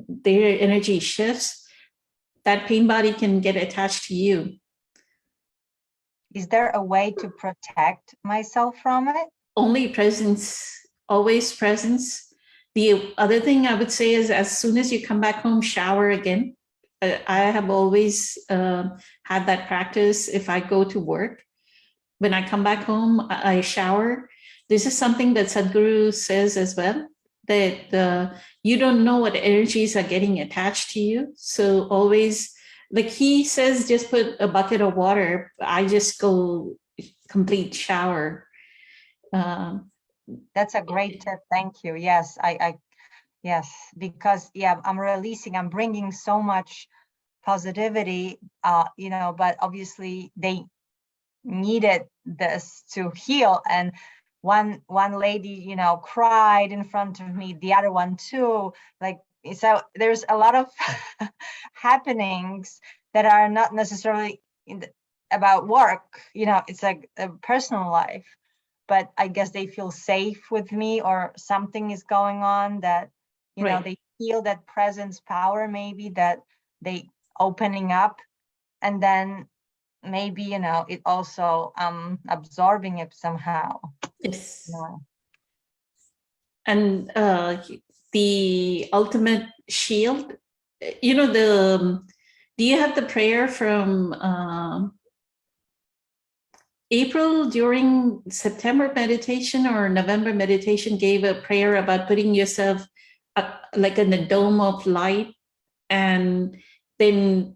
their energy shifts, that pain body can get attached to you. Is there a way to protect myself from it? Only presence, always presence. The other thing I would say is, as soon as you come back home, shower again. I have always had that practice. If I go to work, when I come back home, I shower. This is something that Sadhguru says as well, that you don't know what energies are getting attached to you. So always, like he says, just put a bucket of water. I just go complete shower. That's a great tip. Thank you. Yes, yes, because yeah, I'm bringing so much positivity, you know, but obviously they needed this to heal. And one lady, you know, cried in front of me, the other one too. Like, so there's a lot of happenings that are not necessarily about work, you know, it's like a personal life. But I guess they feel safe with me, or something is going on that, you know, Right. they feel that presence power, maybe that they opening up, and then maybe, you know, it also absorbing it somehow. Yes. Yeah. And the ultimate shield, you know, do you have the prayer from April during September meditation or November meditation? Gave a prayer about putting yourself like in a dome of light, and then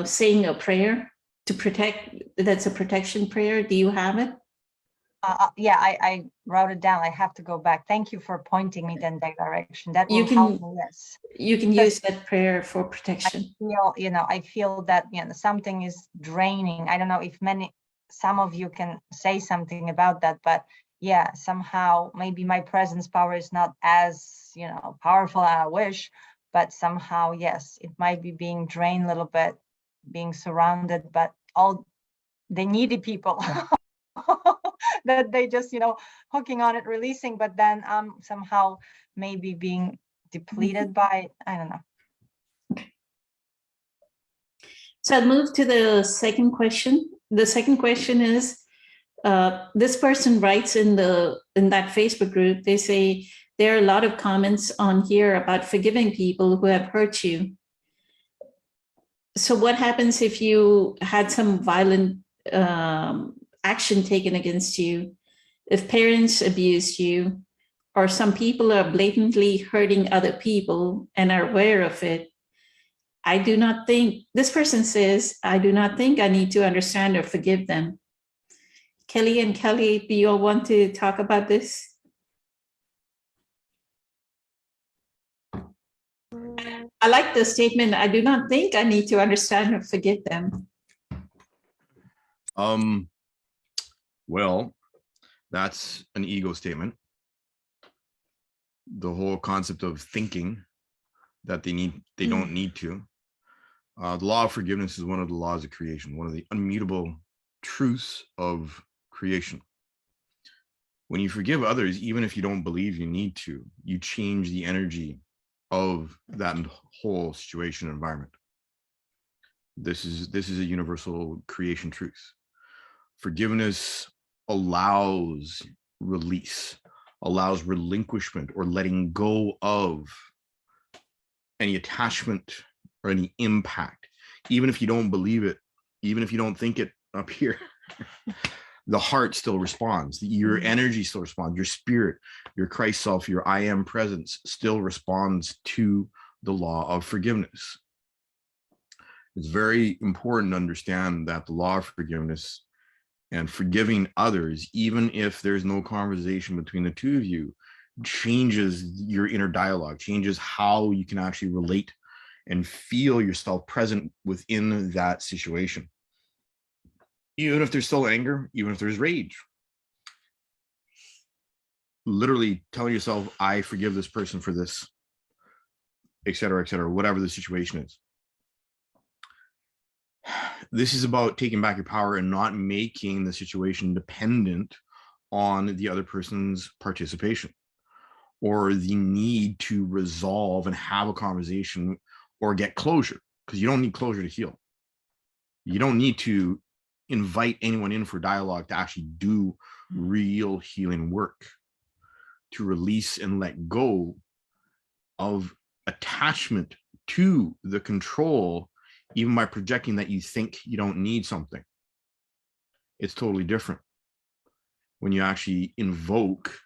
saying a prayer to protect. That's a protection prayer. Do you have it? Yeah, I wrote it down. I have to go back. Thank you for pointing me in that direction. That You will help can- me, yes. You can use that prayer for protection. I feel that, you know, something is draining. I don't know if some of you can say something about that, but yeah, somehow maybe my presence power is not as, you know, powerful as I wish, but somehow, yes, it might be being drained a little bit, being surrounded, but all the needy people that they just, you know, hooking on it, releasing, but then I'm somehow maybe being depleted by, I don't know. So I'll move to the second question. The second question is, this person writes in that Facebook group, they say there are a lot of comments on here about forgiving people who have hurt you. So what happens if you had some violent action taken against you, if parents abused you, or some people are blatantly hurting other people and are aware of it? I do not think, this person says, I do not think I need to understand or forgive them. Kelly and Kelly, do you all want to talk about this? I like the statement, I do not think I need to understand or forgive them. Well, that's an ego statement. The whole concept of thinking that they don't need to. The law of forgiveness is one of the laws of creation, one of the immutable truths of creation. When you forgive others, even if you don't believe you need to, you change the energy of that whole situation environment. This is a universal creation truth. Forgiveness allows release, allows relinquishment or letting go of any attachment or any impact. Even if you don't believe it, even if you don't think it up here, the heart still responds, your energy still responds, your spirit, your Christ self, your I am presence still responds to the law of forgiveness. It's very important to understand that the law of forgiveness and forgiving others, even if there's no conversation between the two of you, changes your inner dialogue, changes how you can actually relate and feel yourself present within that situation. Even if there's still anger, even if there's rage. Literally telling yourself, I forgive this person for this, et cetera, whatever the situation is. This is about taking back your power and not making the situation dependent on the other person's participation or the need to resolve and have a conversation or get closure, because you don't need closure to heal. You don't need to invite anyone in for dialogue to actually do real healing work, to release and let go of attachment to the control, even by projecting that you think you don't need something. It's totally different when you actually invoke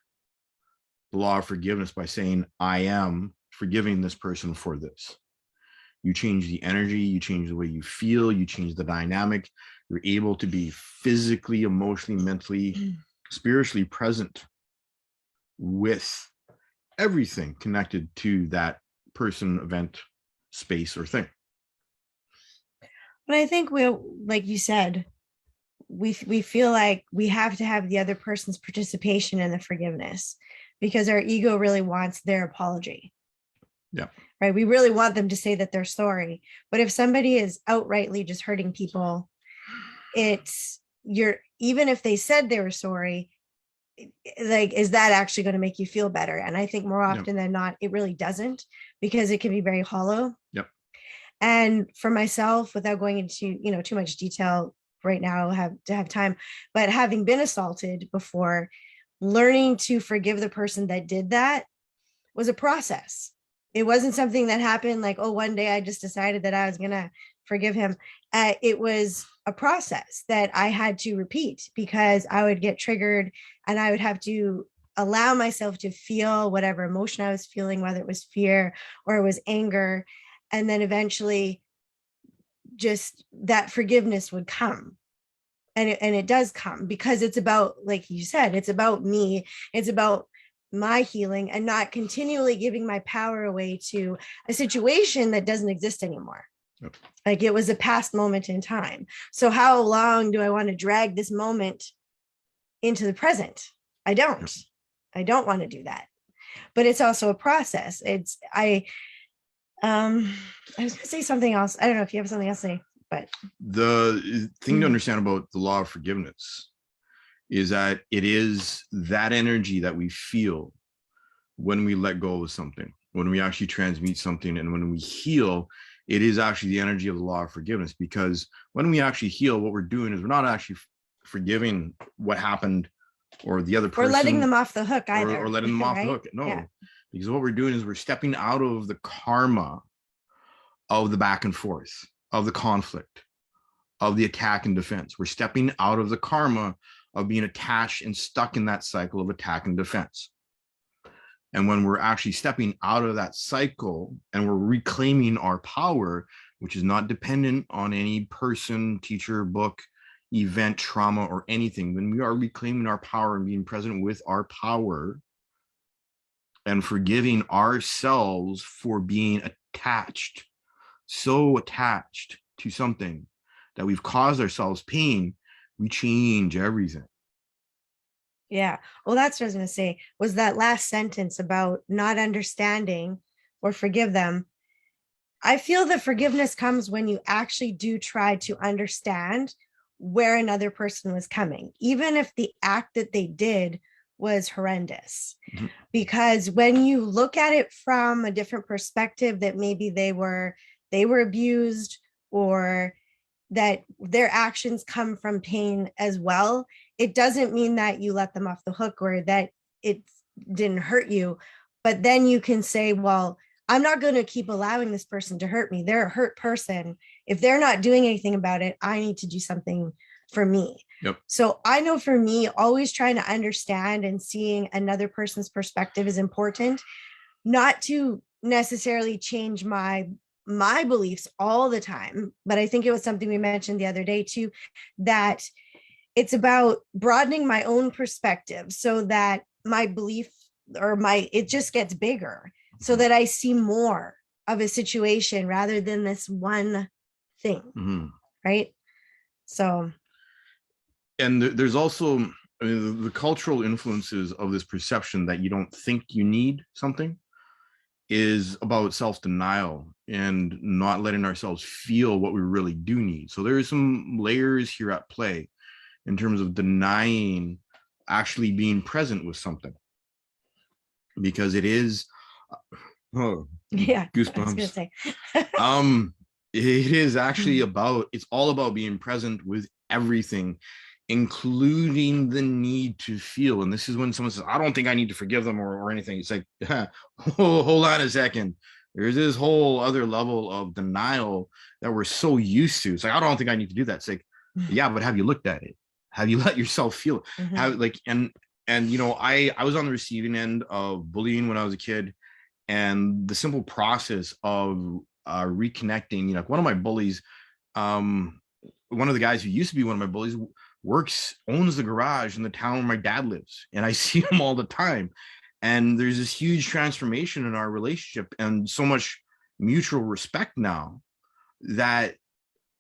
the law of forgiveness by saying, I am forgiving this person for this. You change the energy, you change the way you feel, you change the dynamic. You're able to be physically, emotionally, mentally, spiritually present with everything connected to that person, event, space, or thing. But I think like you said, we feel like we have to have the other person's participation in the forgiveness because our ego really wants their apology. Yeah. Right. We really want them to say that they're sorry. But if somebody is outrightly just hurting people, even if they said they were sorry, like, is that actually going to make you feel better? And I think more often than not, it really doesn't, because it can be very hollow. Yep. And for myself, without going into, too much detail right now, have time, but having been assaulted before, learning to forgive the person that did that was a process. It wasn't something that happened like, oh, one day I just decided that I was going to forgive him. It was a process that I had to repeat because I would get triggered and I would have to allow myself to feel whatever emotion I was feeling, whether it was fear or it was anger. And then eventually just that forgiveness would come. And it does come because it's about, like you said, it's about me. It's about my healing and not continually giving my power away to a situation that doesn't exist anymore. Yep. Like it was a past moment in time. So how long do I want to drag this moment into the present? I don't want to do that. But it's also a process. I was going to say something else. I don't know if you have something else to say, but the thing to understand about the law of forgiveness is that it is that energy that we feel when we let go of something, when we actually transmute something, and when we heal, it is actually the energy of the law of forgiveness. Because when we actually heal, what we're doing is we're not actually forgiving what happened or the other Or person, letting them off the hook or, either. or letting them off the right? hook. No, Yeah. because what we're doing is we're stepping out of the karma of the back and forth, of the conflict, of the attack and defense. We're stepping out of the karma of being attached and stuck in that cycle of attack and defense. And when we're actually stepping out of that cycle and we're reclaiming our power, which is not dependent on any person, teacher, book, event, trauma, or anything, when we are reclaiming our power and being present with our power and forgiving ourselves for being attached, so attached to something that we've caused ourselves pain, we change everything. Yeah. Well, that's what I was going to say, was that last sentence about not understanding or forgive them. I feel that forgiveness comes when you actually do try to understand where another person was coming, even if the act that they did was horrendous. Mhm. Because when you look at it from a different perspective, that maybe they were abused, or that their actions come from pain as well, it doesn't mean that you let them off the hook or that it didn't hurt you. But then you can say, well, I'm not going to keep allowing this person to hurt me. They're a hurt person. If they're not doing anything about it, I need to do something for me. Yep. So I know for me, always trying to understand and seeing another person's perspective is important, not to necessarily change my beliefs all the time. But I think it was something we mentioned the other day too, that it's about broadening my own perspective so that my belief or it just gets bigger, so that I see more of a situation rather than this one thing. Mhm. Right. So. And there's also, I mean, the cultural influences of this perception that you don't think you need something is about self-denial and not letting ourselves feel what we really do need. So there's some layers here at play in terms of denying actually being present with something, because it is Yeah, I was gonna goosebumps. say. It is actually it's all about being present with everything, including the need to feel. And this is when someone says, I don't think I need to forgive them or anything. It's like, hold on a second. There's this whole other level of denial that we're so used to. It's like, I don't think I need to do that. It's like, yeah, but have you looked at it? Have you let yourself feel it? Mhm. Have like, and you know, I was on the receiving end of bullying when I was a kid, and the simple process of reconnecting, you know, one of my bullies, one of the guys who used to be one of my bullies owns the garage in the town where my dad lives, and I see him all the time. And there's this huge transformation in our relationship and so much mutual respect now that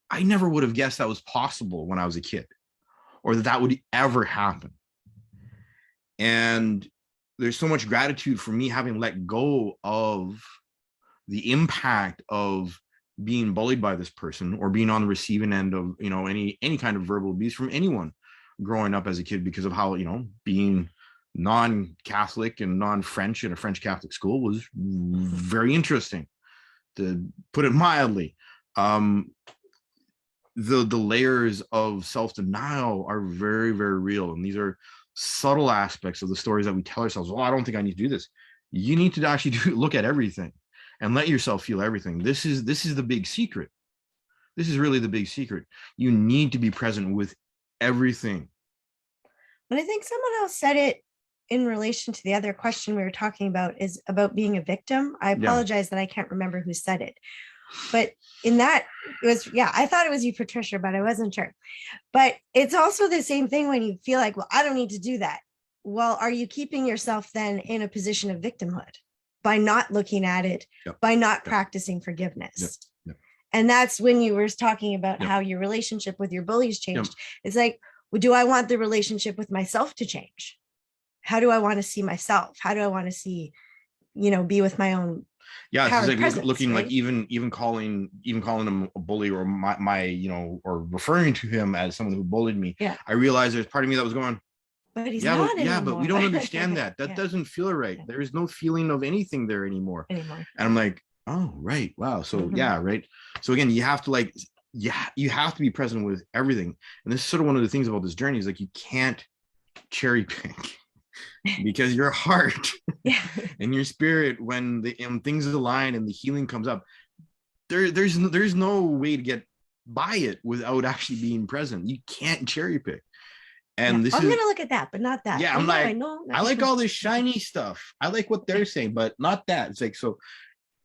I never would have guessed that was possible when I was a kid, or that would ever happen. And there's so much gratitude for me having let go of the impact of being bullied by this person or being on the receiving end of, you know, any kind of verbal abuse from anyone growing up as a kid, because of how, you know, being non-Catholic and non-French in a French Catholic school was very interesting, to put it mildly. The layers of self-denial are very, very real. And these are subtle aspects of the stories that we tell ourselves. Well, I don't think I need to do this. You need to actually look at everything and let yourself feel everything. This is the big secret. This is really the big secret. You need to be present with everything. But I think someone else said it in relation to the other question we were talking about, is about being a victim. I apologize that I can't remember who said it. But in that, it was, yeah, I thought it was you, Patricia, but I wasn't sure. But it's also the same thing when you feel like, well, I don't need to do that. Well, are you keeping yourself then in a position of victimhood by not looking at it, by not practicing forgiveness? And that's when you were talking about how your relationship with your bullies changed. It's like, well, do I want the relationship with myself to change? How do I want to see myself? How do I want to see, you know, be with my own? Yeah, it's like presence, looking right? like even calling him a bully, or my you know, or referring to him as someone who bullied me. Yeah. I realized there's part of me that was going, but he's Yeah, not but, yeah, but we don't anymore. understand that. That Yeah, doesn't feel right. There is no feeling of anything there anymore. anymore. And I'm like, oh, right. Wow. So Mhm. yeah, right. So again, you have to like, yeah, you have to be present with everything. And this is sort of one of the things about this journey is like you can't cherry pick because your heart Yeah. and your spirit, when the things align and the healing comes up, there's no way to get by it without actually being present. You can't cherry pick. And Yeah. this I'm is, gonna look at that, but not that. yeah, I I'm know, like, I know. I like all this shiny stuff. I like what they're saying, but not that. It's like, so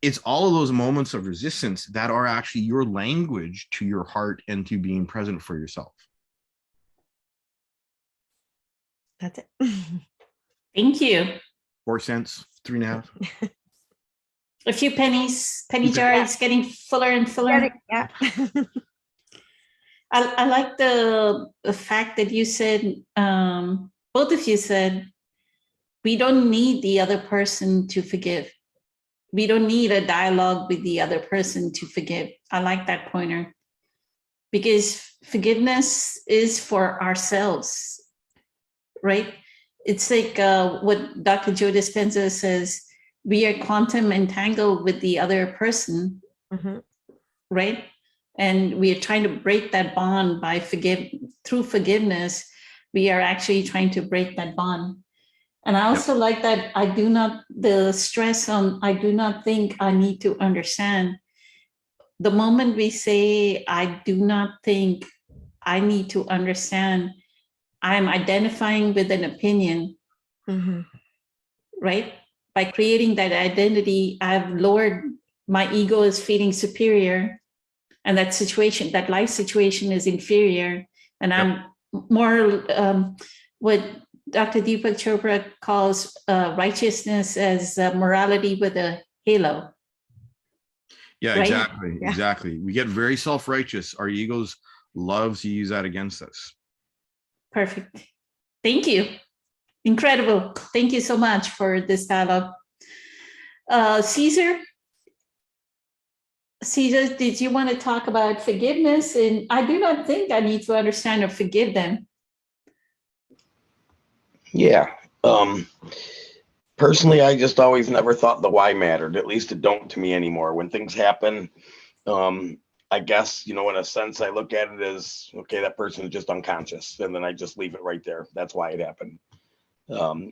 it's all of those moments of resistance that are actually your language to your heart and to being present for yourself. That's it. Thank you. 4 cents, 3.5. A few pennies, penny Okay. jar is getting fuller and fuller. Yeah. I like the fact that you said, both of you said, we don't need the other person to forgive. We don't need a dialogue with the other person to forgive. I like that pointer because forgiveness is for ourselves, right? It's like what Dr. Joe Dispenza says, we are quantum entangled with the other person, Mhm. right? And we are trying to break that bond by through forgiveness. We are actually trying to break that bond. And I also like that the stress on, I do not think I need to understand. The moment we say, I do not think I need to understand, I'm identifying with an opinion, Mhm. right? By creating that identity, I've lowered, my ego is feeling superior, and that situation, that life situation is inferior. And I'm more what Dr. Deepak Chopra calls righteousness as morality with a halo. Yeah, Right? exactly. Yeah. Exactly. We get very self-righteous. Our egos love to use that against us. Perfect. Thank you. Incredible. Thank you so much for this dialogue. Caesar, did you want to talk about forgiveness? And I do not think I need to understand or forgive them. Yeah. Personally, I just always never thought the why mattered. At least it don't to me anymore. When things happen, I guess, in a sense, I look at it as, okay, that person is just unconscious. And then I just leave it right there. That's why it happened.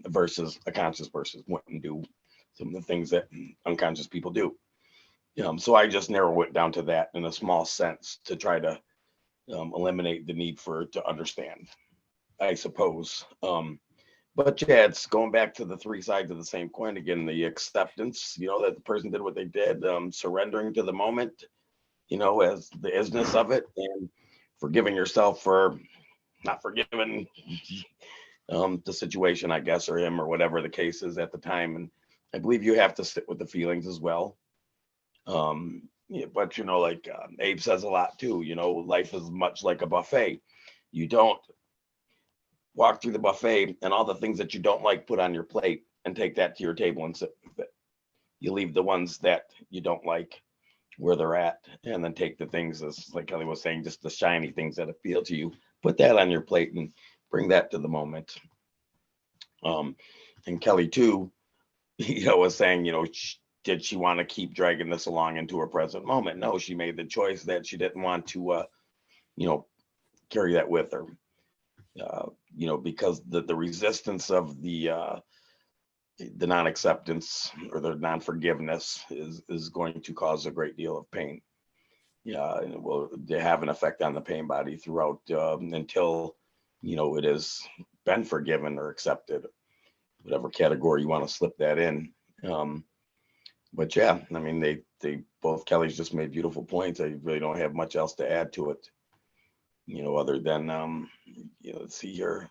Versus a conscious person wouldn't do some of the things that unconscious people do. So I just narrow it down to that in a small sense to try to eliminate the need to understand, I suppose. But yeah, it's going back to the three sides of the same coin again, the acceptance, that the person did what they did, surrendering to the moment, as the isness of it, and forgiving yourself for not forgiving the situation, I guess, or him, or whatever the case is at the time. And I believe you have to sit with the feelings as well. Yeah, but like Abe says a lot too, life is much like a buffet. You don't walk through the buffet and all the things that you don't like put on your plate and take that to your table and sit with it. You leave the ones that you don't like where they're at, and then take the things, as like Kelly was saying, just the shiny things that appeal to you, put that on your plate and bring that to the moment. And Kelly too, was saying, did she want to keep dragging this along into her present moment? No, she made the choice that she didn't want to, carry that with her. Because the resistance of the non-acceptance or the non-forgiveness is going to cause a great deal of pain. Yeah, and it will have an effect on the pain body throughout until it has been forgiven or accepted, whatever category you want to slip that in. But yeah, I mean, they both Kellys just made beautiful points. I really don't have much else to add to it, other than let's see here.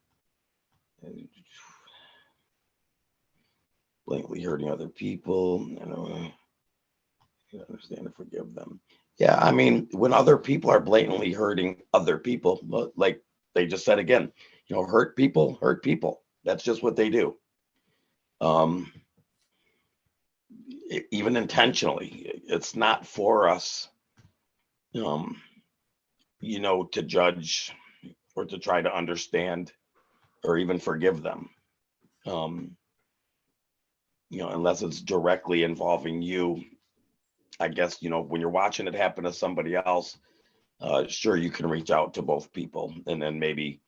Blatantly hurting other people, you understand and forgive them. Yeah, I mean, when other people are blatantly hurting other people, like they just said again, hurt people. That's just what they do. Even intentionally, it's not for us, to judge or to try to understand or even forgive them. Unless it's directly involving you. I guess, when you're watching it happen to somebody else, sure, you can reach out to both people and then maybe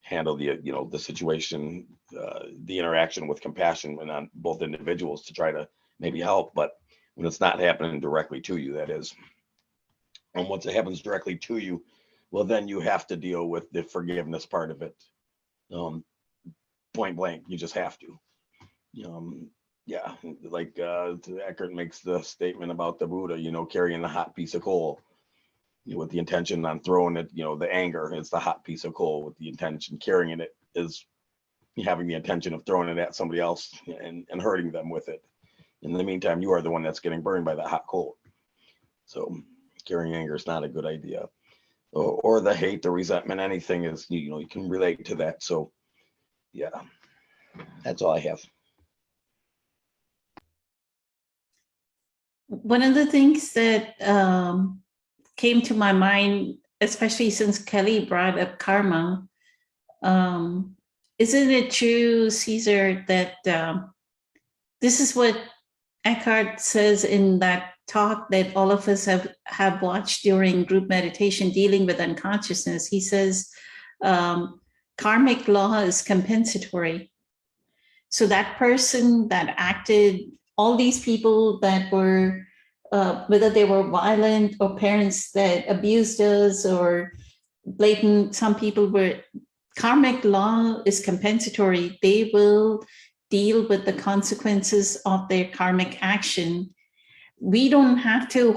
handle the situation, the interaction with compassion and on both individuals to try to maybe help. But when it's not happening directly to you, that is, and once it happens directly to you, well, then you have to deal with the forgiveness part of it. Point blank, you just have to. Yeah, like Eckhart makes the statement about the Buddha, carrying the hot piece of coal, with the intention on throwing it, the anger is the hot piece of coal, with the intention carrying it is having the intention of throwing it at somebody else and hurting them with it. In the meantime, you are the one that's getting burned by that hot coal. So carrying anger is not a good idea. Or the hate, the resentment, anything is, you can relate to that. So yeah, that's all I have. One of the things that came to my mind, especially since Kelly brought up karma, isn't it true, Caesar, that this is what Eckhart says in that talk that all of us have watched during group meditation dealing with unconsciousness? He says karmic law is compensatory. So that person that acted, all these people that were, whether they were violent or parents that abused us or blatant, some people were, karmic law is compensatory. They will deal with the consequences of their karmic action. We don't have to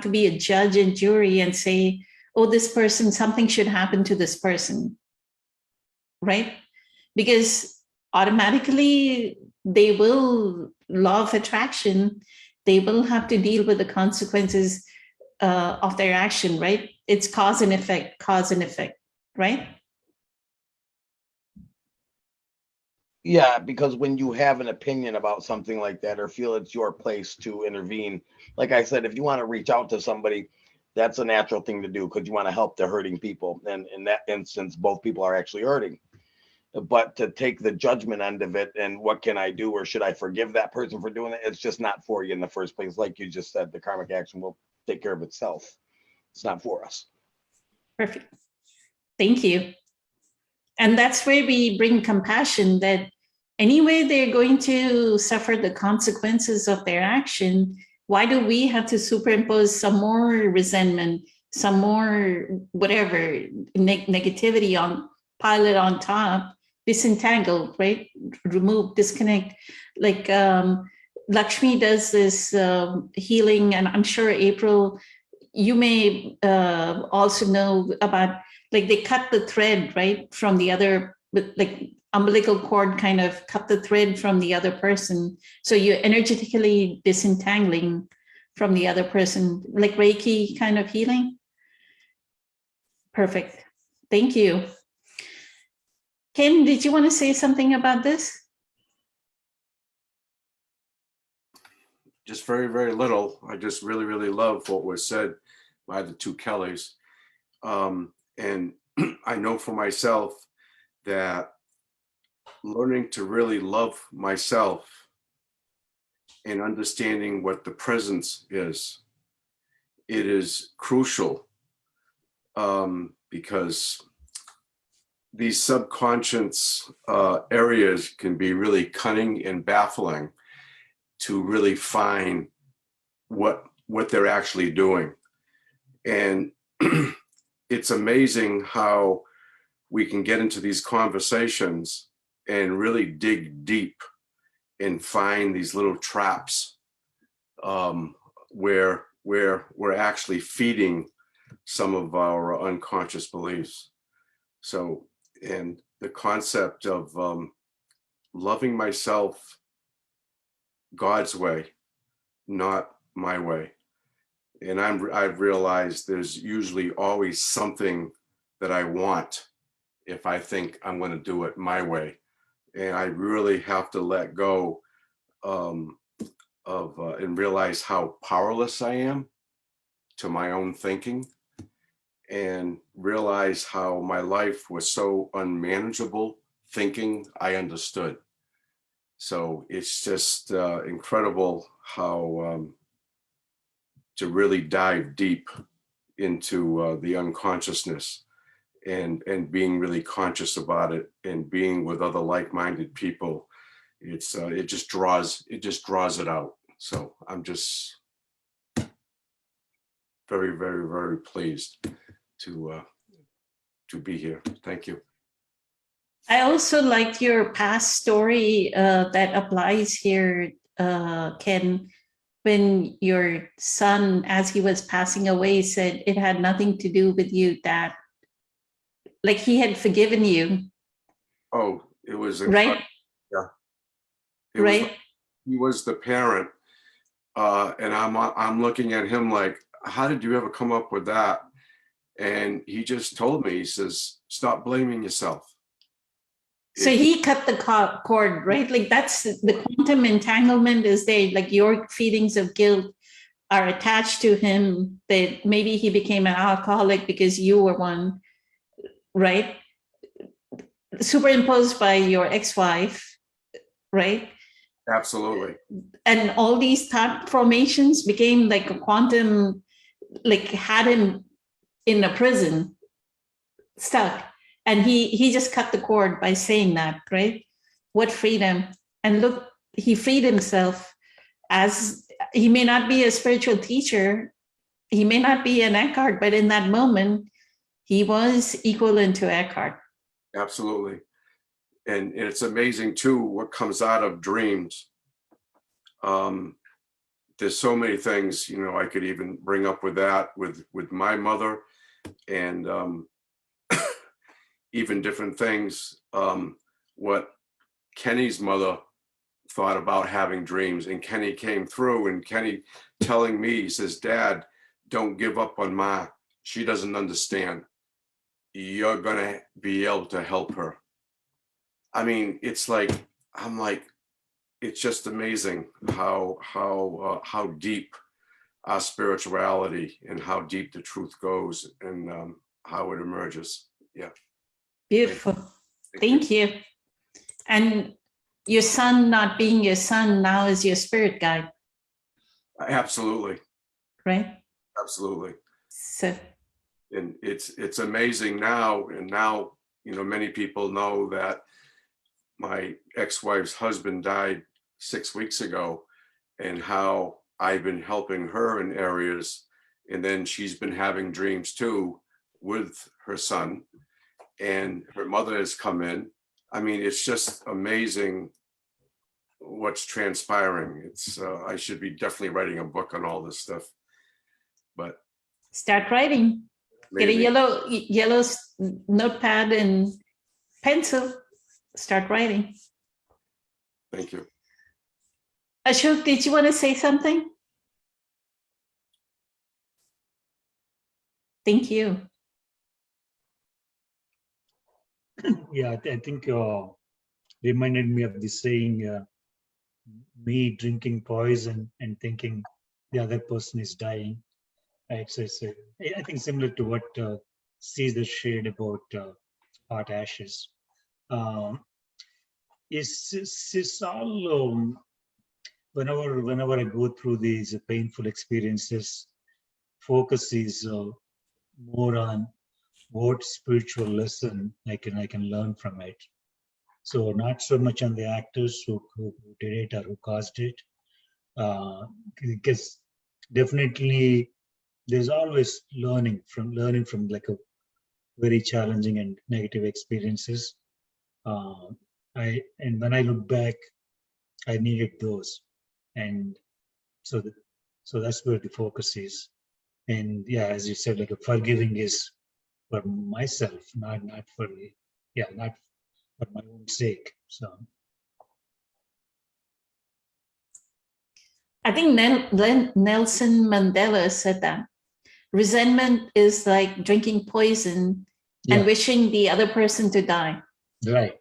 be a judge and jury and say, oh, this person, something should happen to this person, right? Because automatically they will, law of attraction, they will have to deal with the consequences of their action, right? It's cause and effect, right? Yeah, because when you have an opinion about something like that or feel it's your place to intervene, like I said, if you want to reach out to somebody, that's a natural thing to do because you want to help the hurting people. And in that instance, both people are actually hurting. But to take the judgment end of it and what can I do, or should I forgive that person for doing it? It's just not for you in the first place. Like you just said, the karmic action will take care of itself. It's not for us. Perfect. Thank you. And that's where we bring compassion, that anyway they're going to suffer the consequences of their action. Why do we have to superimpose some more resentment, some more whatever negativity on, pile it on top? Disentangle, right? Remove, disconnect. Like Lakshmi does this healing, and I'm sure April, you may also know about, like they cut the thread, right, from the other, like umbilical cord kind of cut the thread from the other person. So you're energetically disentangling from the other person, like Reiki kind of healing. Perfect. Thank you. Ken, did you want to say something about this? Just very, very little. I just really, really love what was said by the two Kellys. And I know for myself that learning to really love myself and understanding what the presence is, it is crucial, because these subconscious areas can be really cunning and baffling to really find what they're actually doing. And it's amazing how we can get into these conversations and really dig deep and find these little traps where we're actually feeding some of our unconscious beliefs. So, and the concept of loving myself God's way, not my way. And I've realized there's usually always something that I want if I think I'm going to do it my way. And I really have to let go and realize how powerless I am to my own thinking. and realize how my life was so unmanageable, thinking I understood. So it's just incredible how to really dive deep into the unconsciousness and being really conscious about it and being with other like-minded people. It's it just draws it out. So I'm just very, very, very pleased to be here. Thank you. I also liked your past story that applies here, Ken, when your son, as he was passing away, said it had nothing to do with you, Dad. Like he had forgiven you, Oh, it was right? Yeah. It was Right? like he was the parent, and I'm looking at him like, how did you ever come up with that? And he just told me, he says, stop blaming yourself. So he cut the cord, right? Like that's the quantum entanglement is there. Like your feelings of guilt are attached to him, that maybe he became an alcoholic because you were one, right? Superimposed by your ex-wife, right? Absolutely. And all these thought formations became like a quantum, like had him in a prison, stuck. And he just cut the cord by saying that, right? What freedom. And look, he freed himself. As he may not be a spiritual teacher, he may not be an Eckhart, but in that moment, he was equivalent to Eckhart. Absolutely. And it's amazing too what comes out of dreams. There's so many things, you know, I could even bring up with that, with my mother, and even different things. What Kenny's mother thought about having dreams, and Kenny came through, and Kenny telling me, he says, Dad, don't give up on Ma. She doesn't understand. You're gonna be able to help her. I mean, it's like, I'm like, it's just amazing how deep our spirituality and how deep the truth goes, and how it emerges. Yeah. Beautiful. Thank you. And your son not being your son now is your spirit guide, Absolutely. right? Absolutely. So And it's amazing now. And now, you know, many people know that my ex-wife's husband died 6 weeks ago, and how I've been helping her in areas. And then she's been having dreams too with her son, and her mother has come in. I mean, it's just amazing what's transpiring. It's I should be definitely writing a book on all this stuff, but start writing. Get a maybe. yellow notepad and pencil. Start writing. Thank you. Ashok, did you want to say something? Thank you. Yeah, I think reminded me of the saying, me drinking poison and thinking the other person is dying. Right, so I think similar to what Caesar shared about hot ashes. It's all whenever I go through these painful experiences, focus is more on what spiritual lesson I can learn from it. So not so much on the actors who did it or who caused it, because definitely there's always learning from like a very challenging and negative experiences. And when I look back, I needed those, and so that's where the focus is. And yeah, as you said, like forgiving is for myself, not for not for my own sake. So I think Nelson Mandela said that resentment is like drinking poison and yeah, wishing the other person to die. right.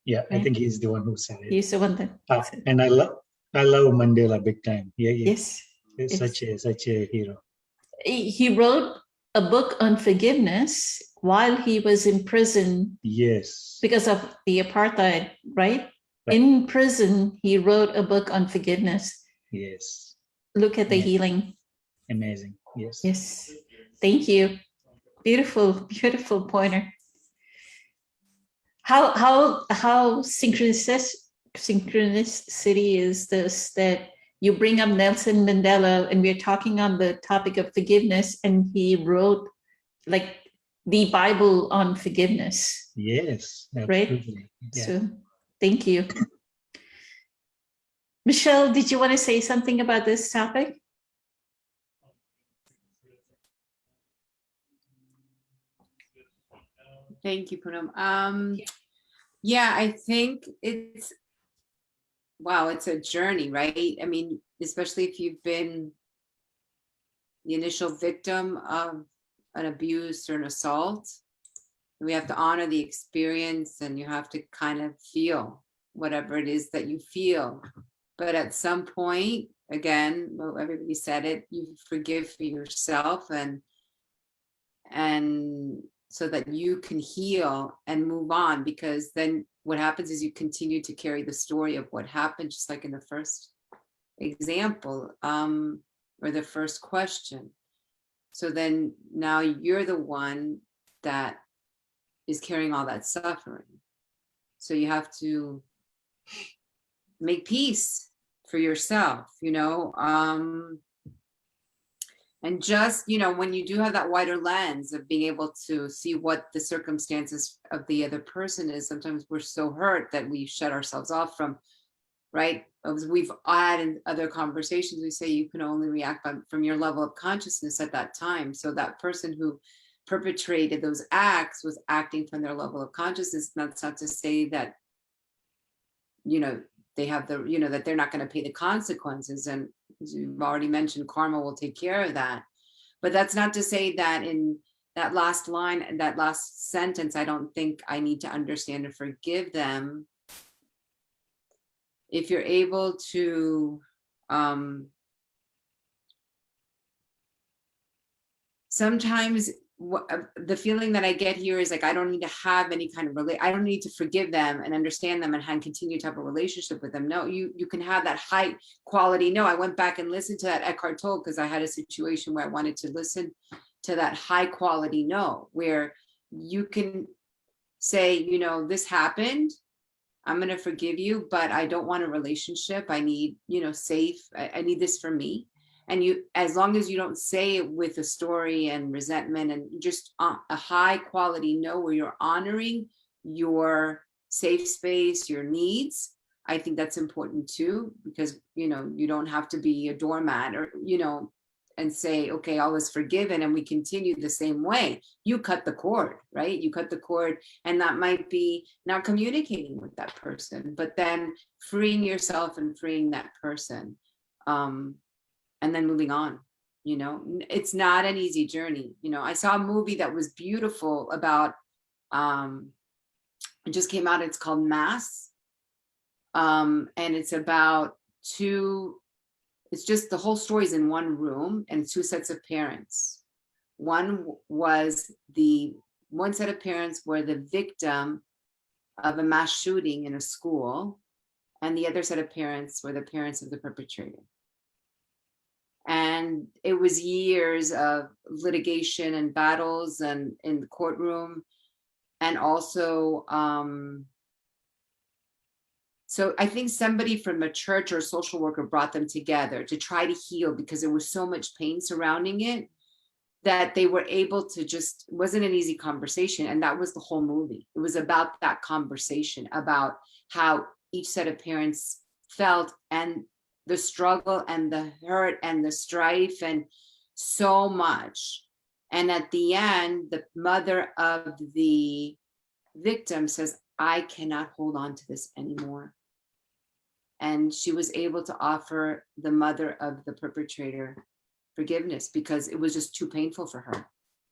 Yeah, I Right. think he's the one who said it. He's the one that said. And I love Mandela big time. Yeah, Yes. he's yes. such a hero. He wrote a book on forgiveness while he was in prison Yes. because of the apartheid, right? Right. In prison, he wrote a book on forgiveness. Yes. Look at the Yeah. healing. Amazing. Yes. Yes. Thank you. Beautiful, beautiful pointer. How synchronicity is this, that you bring up Nelson Mandela and we're talking on the topic of forgiveness, and he wrote like the Bible on forgiveness. Yes. Right? Absolutely. Yeah. So thank you. Michelle, did you want to say something about this topic? Thank you, Poonam. Yeah, I think it's, wow, it's a journey, right? I mean, especially if you've been the initial victim of an abuse or an assault, we have to honor the experience, and you have to kind of feel whatever it is that you feel. But at some point, again, well, everybody said it, you forgive for yourself, and so that you can heal and move on, because then what happens is you continue to carry the story of what happened, just like in the first example, or the first question. So then now you're the one that is carrying all that suffering. So you have to make peace for yourself, you know, and just, you know, when you do have that wider lens of being able to see what the circumstances of the other person is, sometimes we're so hurt that we shut ourselves off from, right? As we've had in other conversations, we say you can only react from your level of consciousness at that time. So that person who perpetrated those acts was acting from their level of consciousness. That's not to say that, you know, they have the, you know, that they're not going to pay the consequences. And as you've already mentioned, karma will take care of that. But that's not to say that in that last line and that last sentence, I don't think I need to understand and forgive them. If you're able to sometimes the feeling that I get here is like, I don't need to have any kind of I don't need to forgive them and understand them and continue to have a relationship with them. No, you can have that high quality. No, I went back and listened to that Eckhart Tolle because I had a situation where I wanted to listen to that high quality no, where you can say, you know, this happened. I'm going to forgive you, but I don't want a relationship. I need, you know, safe. I need this for me. And you, as long as you don't say it with a story and resentment, and just a high quality no, where you're honoring your safe space, your needs, I think that's important too, because, you know, you don't have to be a doormat or, you know, and say, okay, all is forgiven and we continue the same way. You cut the cord, right? You cut the cord, and that might be not communicating with that person, but then freeing yourself and freeing that person. And then moving on, you know, it's not an easy journey. You know, I saw a movie that was beautiful about, it just came out, it's called Mass. And it's about it's just the whole story's in one room and two sets of parents. One set of parents were the victim of a mass shooting in a school, and the other set of parents were the parents of the perpetrator. And it was years of litigation and battles and in the courtroom. And also, so I think somebody from a church or a social worker brought them together to try to heal, because there was so much pain surrounding it that they were able to just, it wasn't an easy conversation. And that was the whole movie. It was about that conversation, about how each set of parents felt, and the struggle and the hurt and the strife and so much. And at the end, the mother of the victim says, I cannot hold on to this anymore. And she was able to offer the mother of the perpetrator forgiveness, because it was just too painful for her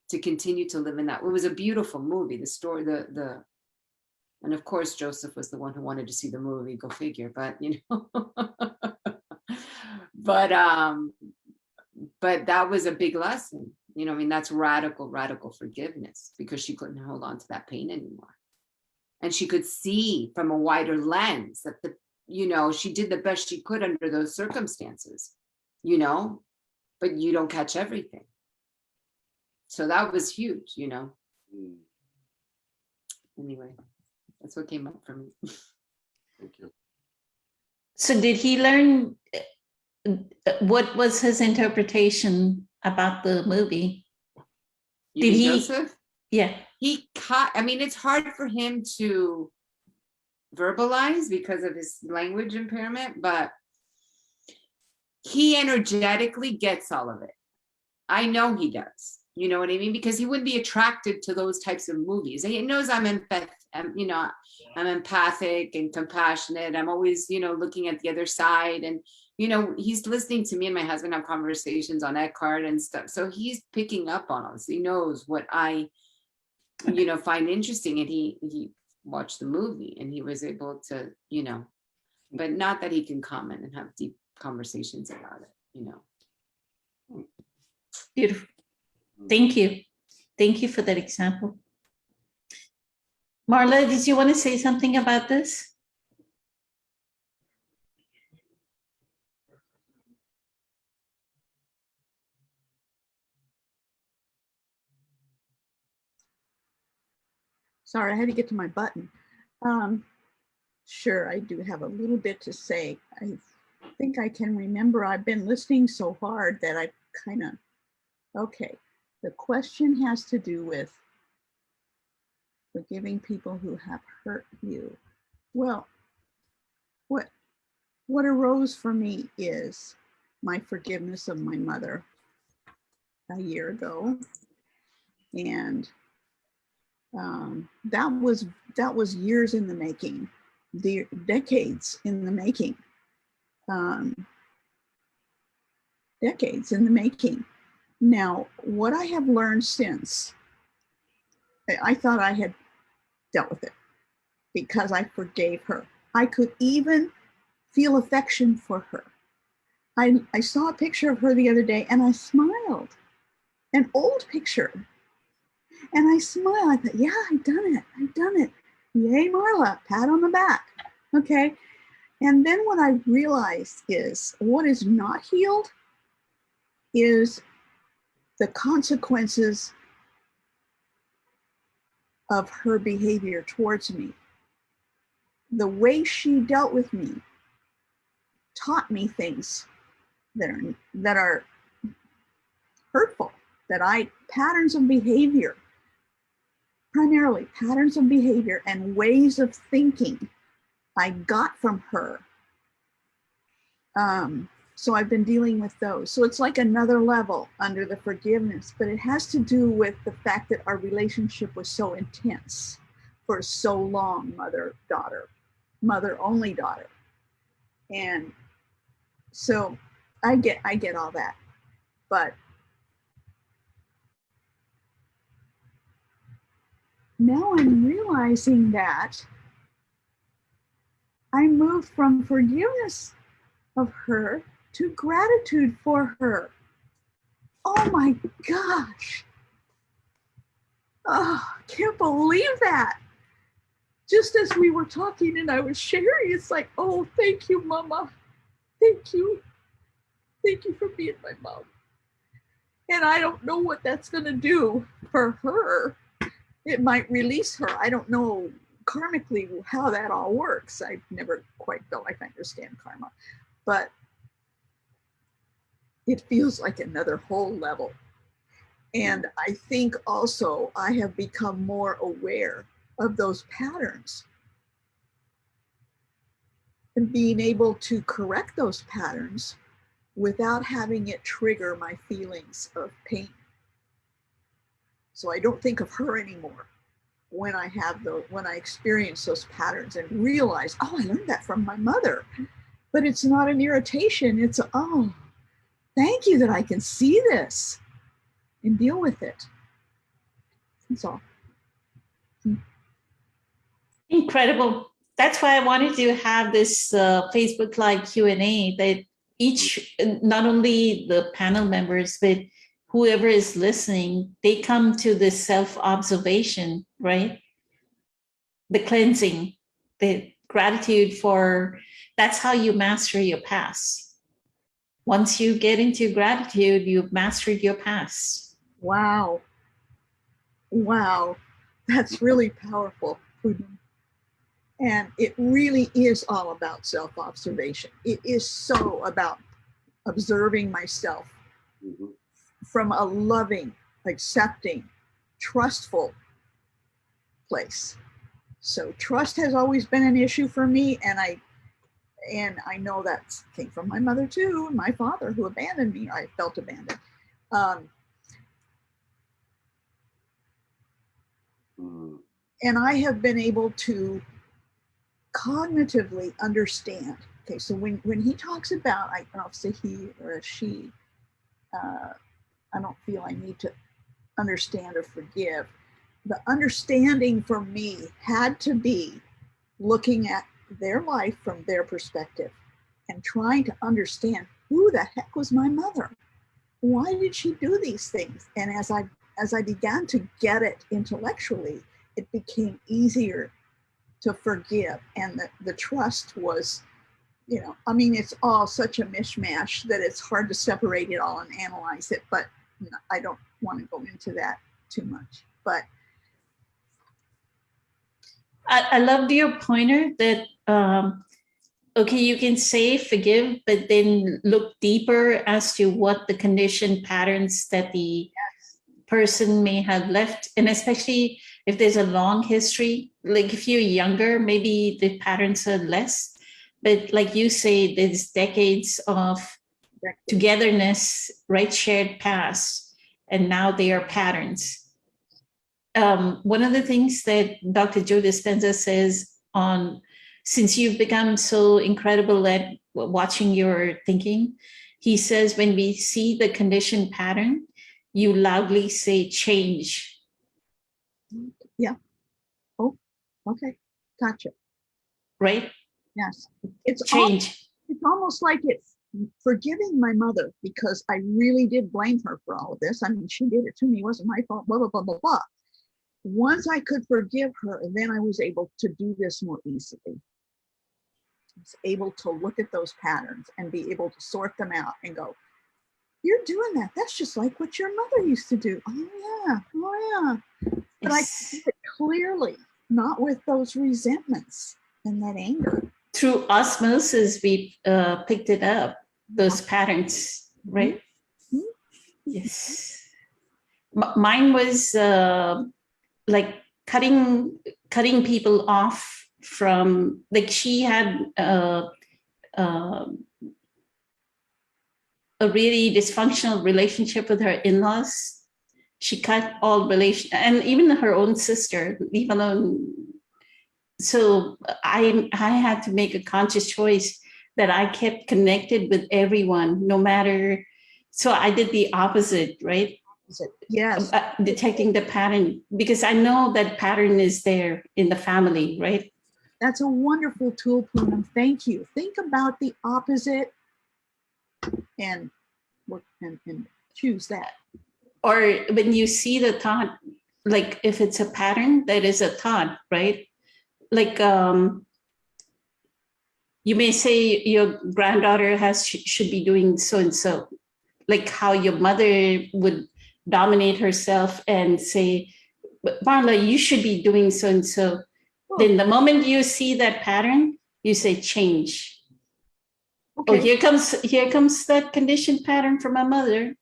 to continue to live in that. It was a beautiful movie. The story, and of course, Joseph was the one who wanted to see the movie, go figure, but you know, but that was a big lesson, You know, I mean, that's radical, radical forgiveness, because she couldn't hold on to that pain anymore. And she could see from a wider lens that you know, she did the best she could under those circumstances, you know, but you don't catch everything. So that was huge, you know. Anyway, that's what came up for me. Thank you. So did he learn, what was his interpretation about the movie? You Did mean he- Joseph? Yeah. He caught, I mean, it's hard for him to verbalize because of his language impairment, but he energetically gets all of it. I know he does. You know what I mean? Because he wouldn't be attracted to those types of movies. And he knows I'm you know, I'm empathic and compassionate. I'm always, you know, looking at the other side. And, you know, he's listening to me and my husband have conversations on Eckhart and stuff. So he's picking up on us. He knows what I, you know, find interesting. And he watched the movie and he was able to, you know, but not that he can comment and have deep conversations about it, you know. Beautiful. Thank you. Thank you for that example. Marla, did you want to say something about this? Sorry, I had to get to my button. Sure, I do have a little bit to say. I think I can remember I've been listening so hard that I kind of, okay. The question has to do with forgiving people who have hurt you. Well, what arose for me is my forgiveness of my mother a year ago. And that was years in the making, decades in the making, decades in the making. Now, what I have learned since, I thought I had dealt with it because I forgave her. I could even feel affection for her. I saw a picture of her the other day and I smiled, an old picture. And I smiled. I thought, yeah, I've done it. I've done it. Yay, Marla, pat on the back. Okay. And then what I realized is what is not healed is the consequences of her behavior towards me. The way she dealt with me taught me things that are hurtful, patterns of behavior, primarily patterns of behavior and ways of thinking I got from her. So I've been dealing with those. So it's like another level under the forgiveness, but it has to do with the fact that our relationship was so intense for so long, mother-daughter, mother-only daughter. And so I get all that, but now I'm realizing that I moved from forgiveness of her to gratitude for her. Oh my gosh. Oh, I can't believe that. Just as we were talking and I was sharing, it's like, oh, thank you, Mama. Thank you. Thank you for being my mom. And I don't know what that's going to do for her. It might release her. I don't know karmically how that all works. I've never quite felt like I understand karma, but it feels like another whole level. And I think also I have become more aware of those patterns and being able to correct those patterns without having it trigger my feelings of pain. So I don't think of her anymore when I experience those patterns and realize, oh, I learned that from my mother. But it's not an irritation. It's oh, thank you that I can see this and deal with it. That's all. Incredible. That's why I wanted to have this Facebook Live Q&A that each, not only the panel members, but whoever is listening, they come to this self-observation, right? The cleansing, the gratitude for, that's how you master your past. Once you get into gratitude, you've mastered your past. Wow. Wow. That's really powerful. And it really is all about self-observation. It is so about observing myself Mhm. from a loving, accepting, trustful place. So trust has always been an issue for me, and I know that came from my mother too, my father who abandoned me. I felt abandoned. Mm. And I have been able to cognitively understand. Okay, so when he talks about, I don't know if it's a he or a she, I don't feel I need to understand or forgive. The understanding for me had to be looking at their life from their perspective and trying to understand who the heck was my mother? Why did she do these things? And as I began to get it intellectually, it became easier to forgive. And the trust was, I mean, it's all such a mishmash that it's hard to separate it all and analyze it, but I don't want to go into that too much. But I loved your pointer that, okay, you can say forgive, but then look deeper as to what the conditioned patterns that the person may have left. And especially if there's a long history, like if you're younger, maybe the patterns are less. But like you say, there's decades of togetherness, right? Shared past, and now they are patterns. One of the things that Dr. Joe Dispenza says on, since you've become so incredible at watching your thinking, he says, when we see the conditioned pattern, you loudly say change. yeah. Oh, okay. Gotcha. Right? Yes. It's change. It's almost like it's forgiving my mother, because I really did blame her for all of this. I mean, she did it to me. It wasn't my fault, blah, blah, blah, blah, blah. Once I could forgive her, then I was able to do this more easily. I was able to look at those patterns and be able to sort them out and go, you're doing that. That's just like what your mother used to do. Oh yeah, oh yeah. But I could do it clearly, not with those resentments and that anger. Through osmosis, we picked it up, those patterns, right? Mm-hmm. Yes. Mine was like cutting people off from, like she had a really dysfunctional relationship with her in-laws. She cut all relation, and even her own sister, leave alone. So I had to make a conscious choice that I kept connected with everyone, no matter. So I did the opposite, right? Yes. Detecting the pattern, because I know that pattern is there in the family, right? That's a wonderful tool, Poonam. Thank you. Think about the opposite and choose that. Or when you see the thought, like if it's a pattern, that is a thought, right? Like you may say your granddaughter should be doing so and so, like how your mother would dominate herself and say, Marla, you should be doing so and so. Then the moment you see that pattern, you say change. Okay. Oh, here comes that conditioned pattern from my mother,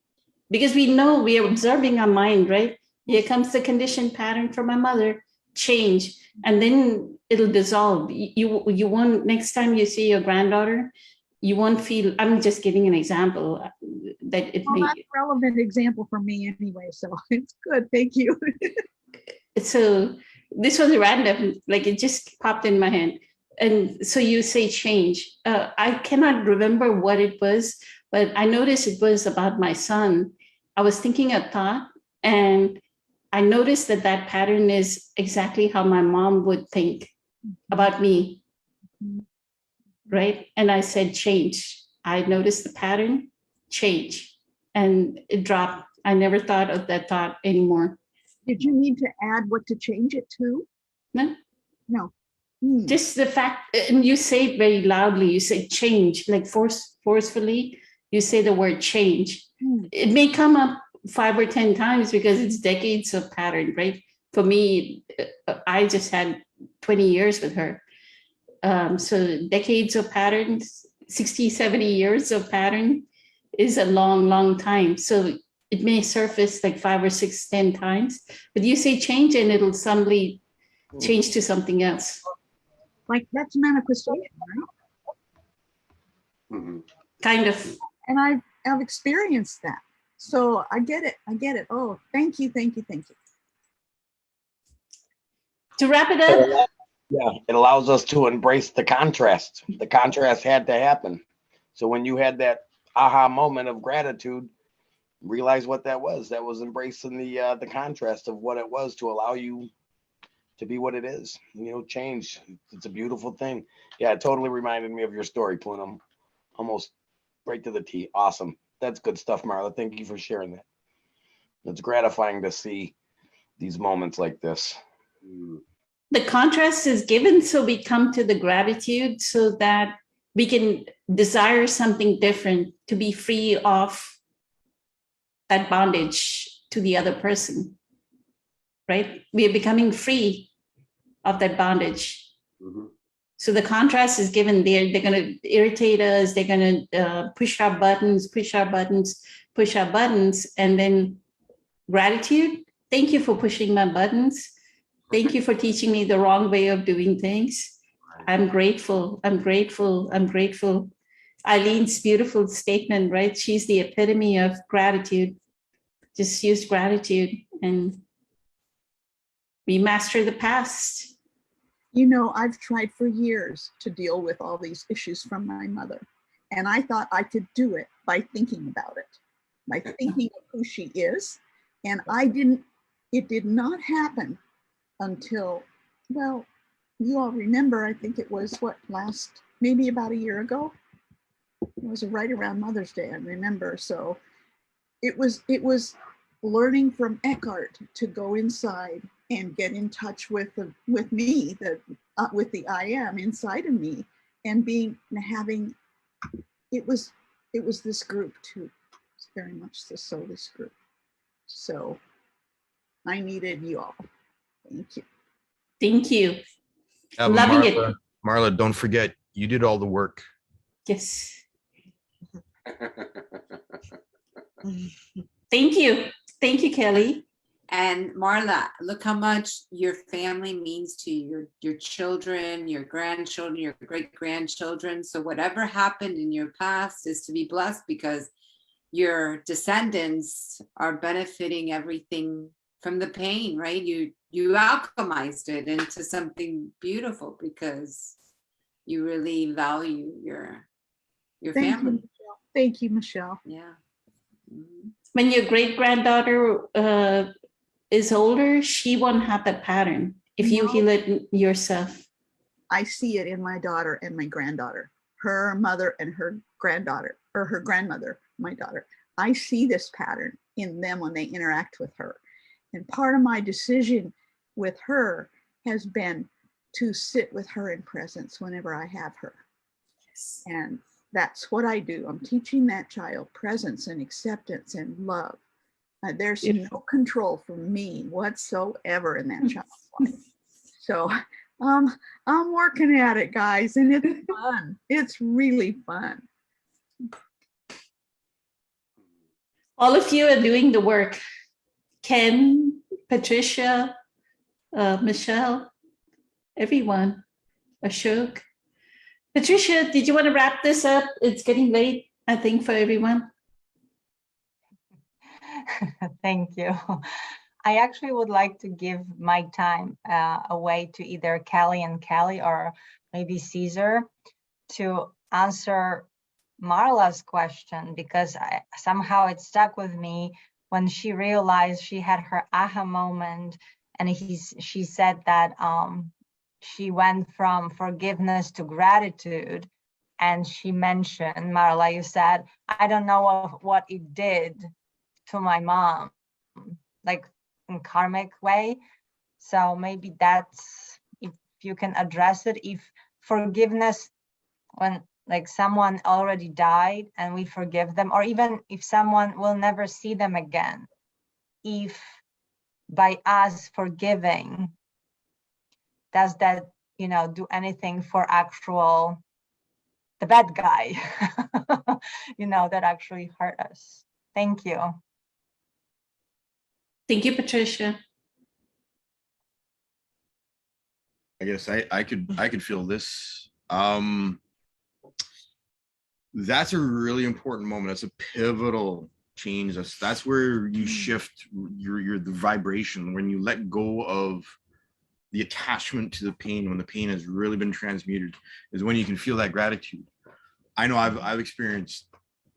because we know we are observing our mind, right? Here comes the conditioned pattern from my mother, change, and then it'll dissolve. You won't, next time you see your granddaughter, you won't feel, I'm just giving an example that it may. That's a relevant example for me anyway, so it's good, thank you. So this was random, like it just popped in my head. And so you say change. I cannot remember what it was, but I noticed it was about my son. I was thinking a thought, and I noticed that pattern is exactly how my mom would think about me, right? And I said change. I noticed the pattern, change, and it dropped. I never thought of that thought anymore. Did you need to add what to change it to? No, No. just the fact, and you say it very loudly, you say change, like forcefully, you say the word change. It may come up 5 or 10 times because it's decades of pattern, right? For me, I just had 20 years with her. So decades of patterns, 60, 70 years of pattern is a long, long time. So it may surface like 5 or 6, 10 times, but you say change and it'll suddenly change to something else. Like that's manifestation, right? Mhm. Kind of. And I've experienced that. So I get it. I get it. Oh, thank you, thank you, thank you. To wrap it up, Yeah, it allows us to embrace the contrast. The contrast had to happen. So when you had that aha moment of gratitude, realize what that was. That was embracing the contrast of what it was to allow you to be what it is. You know, change. It's a beautiful thing. Yeah, it totally reminded me of your story, Poonam. Almost right to the T. Awesome. That's good stuff, Marla. Thank you for sharing that. It's gratifying to see these moments like this. the contrast is given so we come to the gratitude so that we can desire something different, to be free of that bondage to the other person, right? We are becoming free of that bondage. Mhm. So the contrast is given there. They're going to irritate us. They're going to push our buttons, push our buttons, push our buttons. And then gratitude. Thank you for pushing my buttons. Thank you for teaching me the wrong way of doing things. I'm grateful. I'm grateful. I'm grateful. Eileen's beautiful statement, right? She's the epitome of gratitude. Just use gratitude and we master the past. You know, I've tried for years to deal with all these issues from my mother. And I thought I could do it by thinking about it, by thinking of who she is. And it did not happen until, well, you all remember, I think it was maybe about a year ago. It was right around Mother's Day, I remember. So it was learning from Eckhart to go inside and get in touch with me, with the I am inside of me, and having it was this group too. It's very much this group. So I needed you all. Thank you. Thank you. Yeah, but Loving Marla, it. Marla, don't forget, you did all the work. Yes. Thank you. Thank you, Kelly. And Marla, look how much your family means to you, your children, your grandchildren, your great-grandchildren. So whatever happened in your past is to be blessed because your descendants are benefiting everything from the pain, right? You alchemized it into something beautiful because you really value your Thank family. you, Michelle. Thank you, Michelle. Yeah. Mhm. When your great-granddaughter is older, she won't have that pattern if you No. heal it yourself. I see it in my daughter and my granddaughter, her mother and her granddaughter, or her grandmother, my daughter. I see this pattern in them when they interact with her. And part of my decision with her has been to sit with her in presence whenever I have her. And that's what I do. I'm teaching that child presence and acceptance and love. There's no control from me whatsoever in that child's life. So I'm working at it, guys, and it's fun. It's really fun. All of you are doing the work. Ken, Patricia, Michelle, everyone, Ashok. Patricia, did you want to wrap this up? It's getting late, I think, for everyone. Thank you. I actually would like to give my time away to either Kelly and Kelly or maybe Caesar to answer Marla's question because somehow it stuck with me when she realized she had her aha moment and she said that she went from forgiveness to gratitude. And she mentioned, Marla, you said, I don't know what it did to my mom, like in karmic way. So maybe that's, if you can address it, if forgiveness, when like someone already died and we forgive them, or even if someone will never see them again, if by us forgiving, does that, you know, do anything for actual, the bad guy, you know, that actually hurt us? Thank you. Thank you, Patricia. I guess I could feel this. That's a really important moment. That's a pivotal change. That's where you shift your the vibration, when you let go of the attachment to the pain, when the pain has really been transmuted, is when you can feel that gratitude. I know I've experienced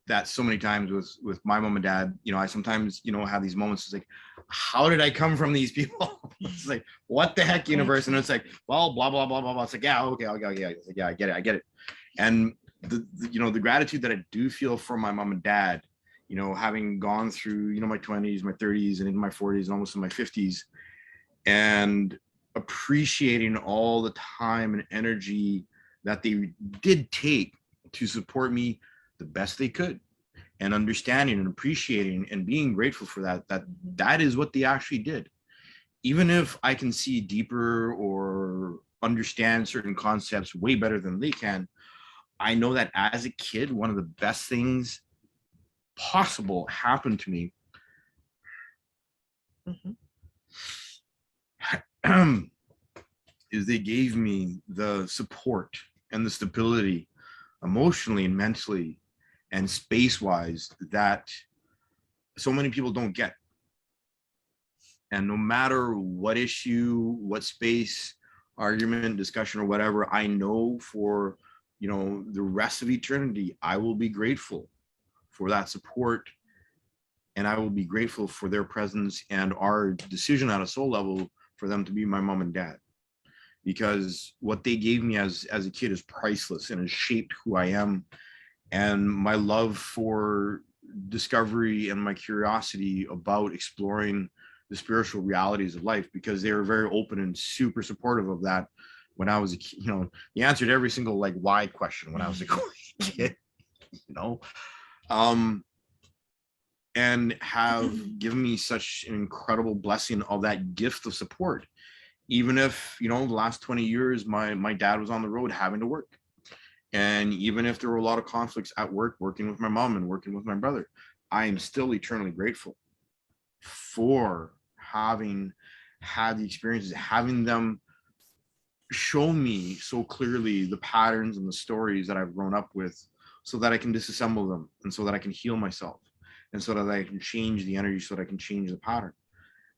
that so many times with my mom and dad. You know, I sometimes, you know, have these moments. It's like, how did I come from these people? It's like, what the heck, universe? And it's like, well, blah blah blah blah blah. It's like, yeah, okay, yeah. It's like, yeah, I get it. And the you know, the gratitude that I do feel for my mom and dad, you know, having gone through, you know, my 20s, my 30s, and in my 40s, and almost in my 50s, and appreciating all the time and energy that they did take to support me the best they could, and understanding and appreciating and being grateful for that is what they actually did. Even if I can see deeper or understand certain concepts way better than they can, I know that as a kid, one of the best things possible happened to me. Is they gave me the support and the stability emotionally and mentally and space-wise that so many people don't get. And no matter what issue, what space, argument, discussion, or whatever, I know for, you know, the rest of eternity, I will be grateful for that support, and I will be grateful for their presence and our decision at a soul level for them to be my mom and dad. Because what they gave me as a kid is priceless and has shaped who I am, and my love for discovery and my curiosity about exploring the spiritual realities of life, because they were very open and super supportive of that when I was a kid. You know, he answered every single like why question when I was a kid, you know, and have given me such an incredible blessing of that gift of support. Even if, you know, the last 20 years, my dad was on the road having to work. And even if there were a lot of conflicts at work, working with my mom and working with my brother, I am still eternally grateful for having had the experiences, having them show me so clearly the patterns and the stories that I've grown up with, so that I can disassemble them, and so that I can heal myself, and so that I can change the energy, so that I can change the pattern.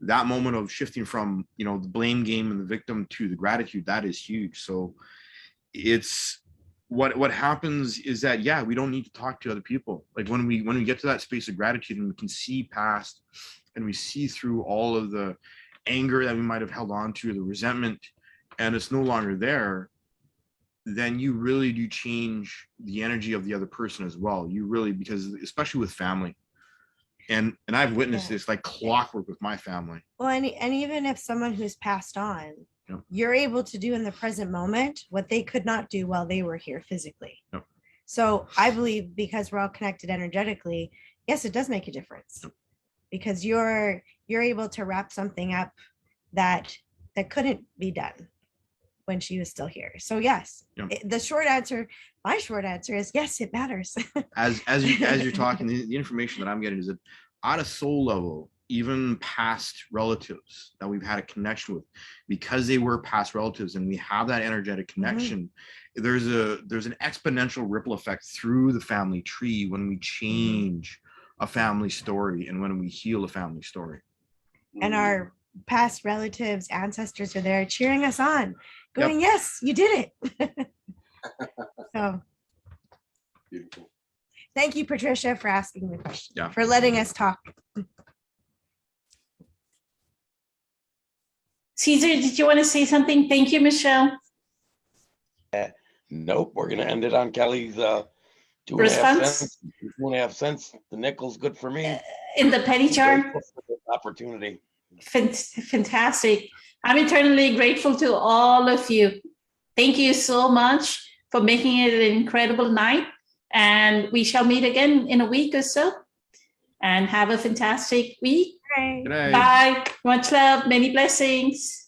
That moment of shifting from, you know, the blame game and the victim to the gratitude, that is huge. So it's what happens is that, yeah, we don't need to talk to other people. Like when we get to that space of gratitude and we can see past and we see through all of the anger that we might have held on to, the resentment, and it's no longer there, then you really do change the energy of the other person as well. You really, because especially with family, and I've witnessed this like clockwork with my family. Well, and even if someone who's passed on, Yep. you're able to do in the present moment what they could not do while they were here physically. Yep. So I believe, because we're all connected energetically, yes, it does make a difference. Yep. Because you're able to wrap something up that couldn't be done when she was still here. So yes, Yep. the short answer, my short answer is yes, it matters. As you're talking, the information that I'm getting is that at a soul level, even past relatives that we've had a connection with, because they were past relatives and we have that energetic connection, there's an exponential ripple effect through the family tree when we change a family story and when we heal a family story. And our past relatives, ancestors are there cheering us on, going, yes, you did it. So Beautiful. thank you, Patricia, for asking the question, Yeah. for letting us talk. Caesar, did you want to say something? Thank you, Michelle. Nope, we're gonna end it on Kelly's 2.5 Response? cents, 2.5 cents. The nickel's good for me. In the penny jar? Grateful for this opportunity. Fantastic. I'm eternally grateful to all of you. Thank you so much for making it an incredible night. And we shall meet again in a week or so. And have a fantastic week. Right. Good night. Bye. Much love. Many blessings.